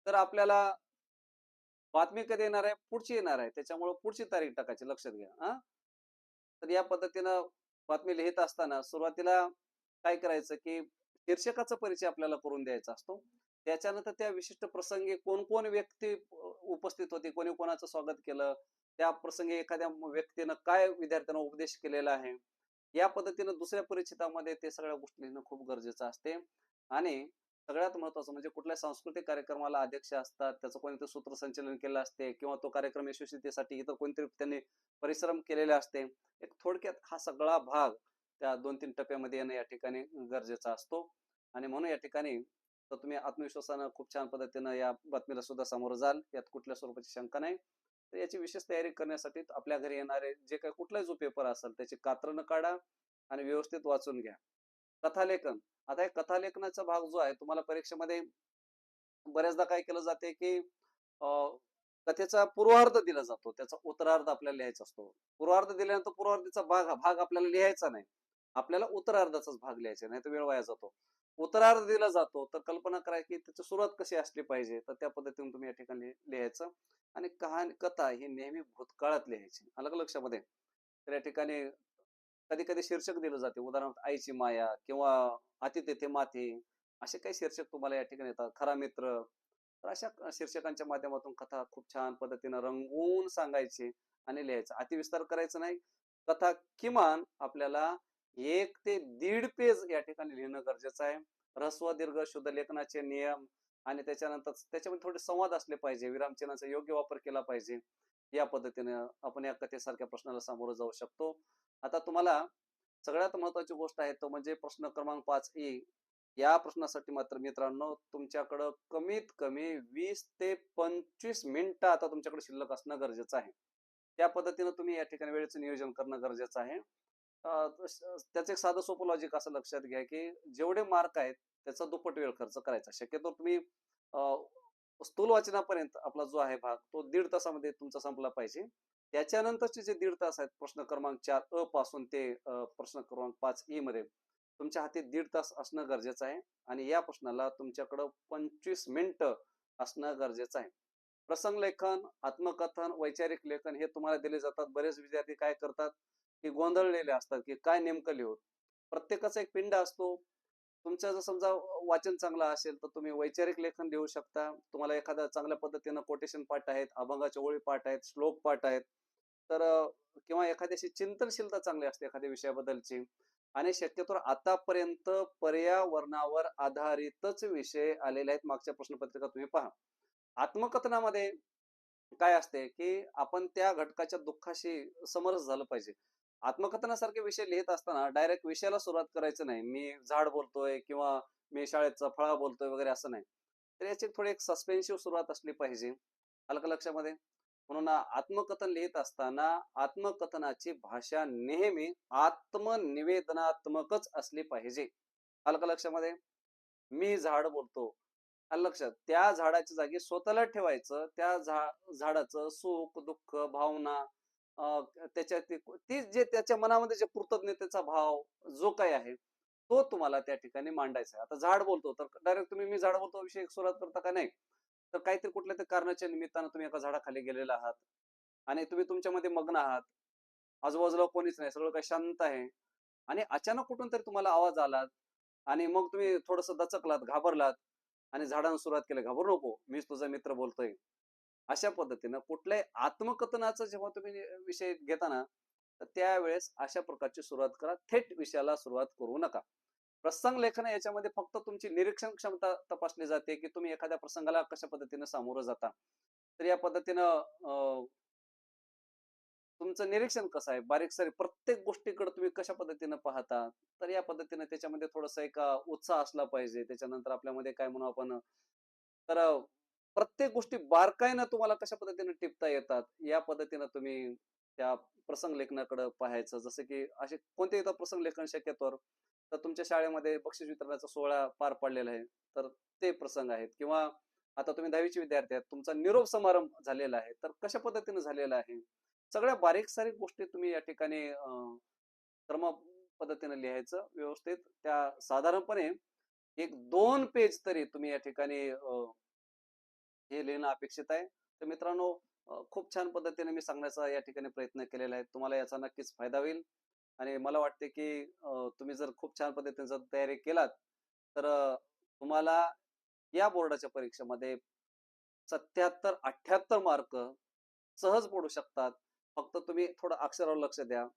तर आपल्याला बातमी कधी येणार आहे? पुढची येणार आहे. त्याच्यामुळे पुढची तारीख टाकायची लक्षात घ्या. हां. तर या पद्धतीनं बातमी लिहित असताना सुरुवातीला काय करायचं, की शीर्षकाचा परिचय आपल्याला करून द्यायचा असतो. त्याच्यानंतर त्या विशिष्ट प्रसंगी कोण-कोण व्यक्ती उपस्थित होती, कोणी कोणाचं स्वागत केलं, त्या प्रसंगी एखाद्या व्यक्तीनं काय विद्यार्थ्यांना उपदेश केलेला आहे. या पद्धतीनं दुसऱ्या परिचितामध्ये ते सगळ्या गोष्टी लिहिणं खूप गरजेचं असते आणि सगळ्यात महत्त्वाचं म्हणजे कुठल्याही सांस्कृतिक कार्यक्रमाला अध्यक्ष असतात, त्याचं कोणीतरी सूत्रसंचालन केलं असते किंवा तो कार्यक्रम यशस्वीतेसाठी इतर कोणतरी त्यांनी परिश्रम केलेले असते. एक थोडक्यात हा सगळा भाग त्या 2-3 टप्प्यामध्ये येणं या ठिकाणी गरजेचा असतो आणि म्हणून या ठिकाणी तर तुम्ही आत्मविश्वासानं खूप छान पद्धतीनं या बातमीला सुद्धा सामोरं जाल, यात कुठल्या स्वरूपाची शंका नाही. तर याची विशेष तयारी करण्यासाठी आपल्या घरी येणारे जे काही कुठलाही जो पेपर असेल त्याची कात्रणं काढा आणि व्यवस्थित वाचून घ्या. कथालेखन. आता हे कथालेखनाचा भाग जो आहे तुम्हाला परीक्षेमध्ये बऱ्याचदा काय केलं जाते, की अ, कथेचा पूर्वार्ध दिला जातो. त्याचा उत्तरार्ध आपल्याला लिहायचा असतो. पूर्वार्ध दिल्यानंतर पूर्वार्धाचा भाग आपल्याला लिहायचा नाही. आपल्याला उत्तरार्धाचाच भाग लिहायचा, नाहीतर वेळ वाया जातो. उत्तरार्ध दिला जातो, तर कल्पना करा, की त्याची सुरुवात कशी असली पाहिजे. तर त्या पद्धतीने तुम्ही या ठिकाणी लिहायचं आणि कथा ही नेहमी भूतकाळात लिहायची. आलं का लक्षामध्ये? तर या ठिकाणी कधी-कधी शीर्षक दिलं जाते. उदाहरणार्थ आईची माया किंवा "अति तेथे माती" असे काही शीर्षक तुम्हाला या ठिकाणी येतात. खरा मित्र. तर अशा शीर्षकांच्या माध्यमातून कथा खूप छान पद्धतीनं रंगवून सांगायची आणि लिहायचं. अतिविस्तार करायचा नाही. कथा किमान आपल्याला 1 ते 1.5 पेज या ठिकाणी लिहिणं गरजेचं आहे. ऱ्हस्व, दीर्घ, शुद्ध लेखनाचे नियम आणि त्याच्यानंतर त्याच्यामध्ये थोडे संवाद असले पाहिजे. विरामचिन्हाचा योग्य वापर केला पाहिजे. या पद्धतीनं आपण या कथेसारख्या प्रश्नाला सामोरं जाऊ शकतो. आता तुम्हाला सगळ्यात महत्त्वाची गोष्ट आहे तो म्हणजे प्रश्न क्रमांक 5 ई. या प्रश्नासाठी मात्र मित्रांनो तुमच्याकडं कमीत कमी 20 ते 25 मिनिटं आता तुमच्याकडे शिल्लक असणं गरजेचं आहे. त्या पद्धतीनं तुम्ही या ठिकाणी वेळेचं नियोजन करणं गरजेचं आहे. त्याचं एक साधं सोपं लॉजिक असं लक्षात घ्या, की जेवढे मार्क आहेत त्याचा दुप्पट वेळ खर्च करायचा. शक्यतो तुम्ही अ, स्थूल वाचनापर्यंत आपला जो आहे भाग तो 1.5 तासामध्ये तुमचा संपला पाहिजे. त्याच्यानंतरचे जे 1.5 तास आहेत प्रश्न क्रमांक 4 अ पासून ते प्रश्न क्रमांक 5 ई मध्ये तुमच्या हाती 1.5 तास असणं गरजेचं आहे आणि या प्रश्नाला तुमच्याकडं 25 मिनिटं असणं गरजेचं आहे. प्रसंग लेखन, आत्मकथन, वैचारिक लेखन हे तुम्हाला दिले जातात. बरेच विद्यार्थी काय करतात, की गोंधळलेले असतात, की काय नेमकं लिहू. प्रत्येकाचा एक पिंड असतो. तुमचं जर समजा वाचन चांगलं असेल, तर तुम्ही वैचारिक लेखन लिहू शकता. तुम्हाला एखाद्या चांगल्या पद्धतीनं कोटेशन पाठ आहेत, अभंगाच्या ओळी पाठ आहेत, श्लोक पाठ आहेत. तर किंवा एखाद्याची चिंतनशीलता चांगली असते एखाद्या विषयाबद्दलची. आणि शक्यतो आतापर्यंत पर्यावरणावर आधारितच विषय आलेले आहेत. मागच्या प्रश्नपत्रिका तुम्ही पहा. आत्मकथनामध्ये काय असते, की आपण त्या घटकाच्या दुःखाशी समरस झालं पाहिजे. आत्मकथनासारखे विषय लिहित असताना डायरेक्ट विषयाला सुरुवात करायचं नाही. मी झाड बोलतोय किंवा मी शाळेचा फळा बोलतोय वगैरे असं नाही. तर याची थोडी एक सस्पेन्सिव्ह सुरुवात असली पाहिजे. आलं का लक्षामध्ये? म्हणून आत्मकथन लिहित असताना आत्मकथनाची भाषा नेहमी आत्मनिवेदनात्मकच असली पाहिजे. आलं का लक्षामध्ये? मी झाड बोलतो. आलं लक्षात? त्या झाडाच्या जागी स्वतःला ठेवायचं. त्या झाडाचं सुख, दुःख, भावना त्याच्या ती जे त्याच्या मनामध्ये जे कृतज्ञतेचा भाव जो काही आहे, तो तुम्हाला त्या ठिकाणी मांडायचा आहे. आता झाड बोलतो, तर डायरेक्ट तुम्ही मी झाड बोलतो विषयी सुरुवात करता का नाही? तर काहीतरी कुठल्यातरी कारणाच्या निमित्तानं तुम्ही एका झाडाखाली गेलेला आहात आणि तुम्ही तुमच्यामध्ये मग्न आहात. आजूबाजूला कोणीच नाही, सगळं काही शांत आहे आणि अचानक कुठून तरी तुम्हाला आवाज आला आणि मग तुम्ही थोडंसं दचकलात, घाबरलात आणि झाडानं सुरुवात केली. घाबरू नको, मीच तुझा मित्र बोलतोय. अशा पद्धतीनं कुठल्याही आत्मकथनाचा जेव्हा तुम्ही विषय घेता ना, तर त्यावेळेस अशा प्रकारची सुरुवात करा. थेट विषयाला सुरुवात करू नका. प्रसंग लेखन याच्यामध्ये फक्त तुमची निरीक्षण क्षमता तपासली जाते, की तुम्ही एखाद्या प्रसंगाला कशा पद्धतीनं सामोरं जाता. तर या पद्धतीनं तुमचं निरीक्षण कसं आहे? बारीक-सारीक प्रत्येक गोष्टीकडे तुम्ही कशा पद्धतीनं पाहता? तर या पद्धतीनं त्याच्यामध्ये थोडासा एक उत्साह असला पाहिजे. त्याच्यानंतर आपल्यामध्ये काय म्हणू आपण तर प्रत्येक गोष्टी बारकाईनं तुम्हाला कशा पद्धतीने टिपता येतात, या पद्धतीनं तुम्ही त्या प्रसंग लेखनाकडे पाहायचं. जसं की असे कोणते येतात प्रसंग लेखन शक्यतोवर, तर तुमच्या शाळेमध्ये बक्षीस वितरणाचा सोहळा पार पडलेला आहे, तर ते प्रसंग आहेत किंवा आता तुम्ही 10वी विद्यार्थी आहेत, तुमचा निरोप समारंभ झालेला आहे, तर कशा पद्धतीने झालेला आहे? सगळ्या बारीक-सारीक गोष्टी तुम्ही या ठिकाणी क्रम पद्धतीने लिहायचं व्यवस्थित. त्या साधारणपणे एक 2 पेज तरी तुम्ही या ठिकाणी हे लिहिणं अपेक्षित आहे. तर मित्रांनो खूप छान पद्धतीने मी सांगण्याचा या ठिकाणी प्रयत्न केलेला आहे. तुम्हाला याचा नक्कीच फायदा होईल आणि मला वाटते की तुम्ही जर खूप छान पद्धतीने जर तयारी केलात, तर तुम्हाला या बोर्डाच्या परीक्षेमध्ये 77-78 मार्क सहज पडू शकतात. फक्त तुम्ही थोडं अक्षरावर लक्ष द्या.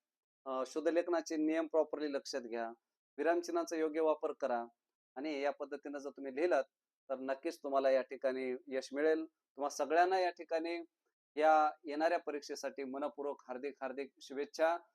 शुद्धलेखनाचे नियम प्रॉपरली लक्षात घ्या. विरामचिन्हांचा योग्य वापर करा आणि या पद्धतीनं जर तुम्ही लिहिलात, तर नक्कीच तुम्हाला या ठिकाणी यश मिळेल. तुम्हा सगळ्यांना या ठिकाणी या येणाऱ्या परीक्षेसाठी मनःपूर्वक हार्दिक शुभेच्छा.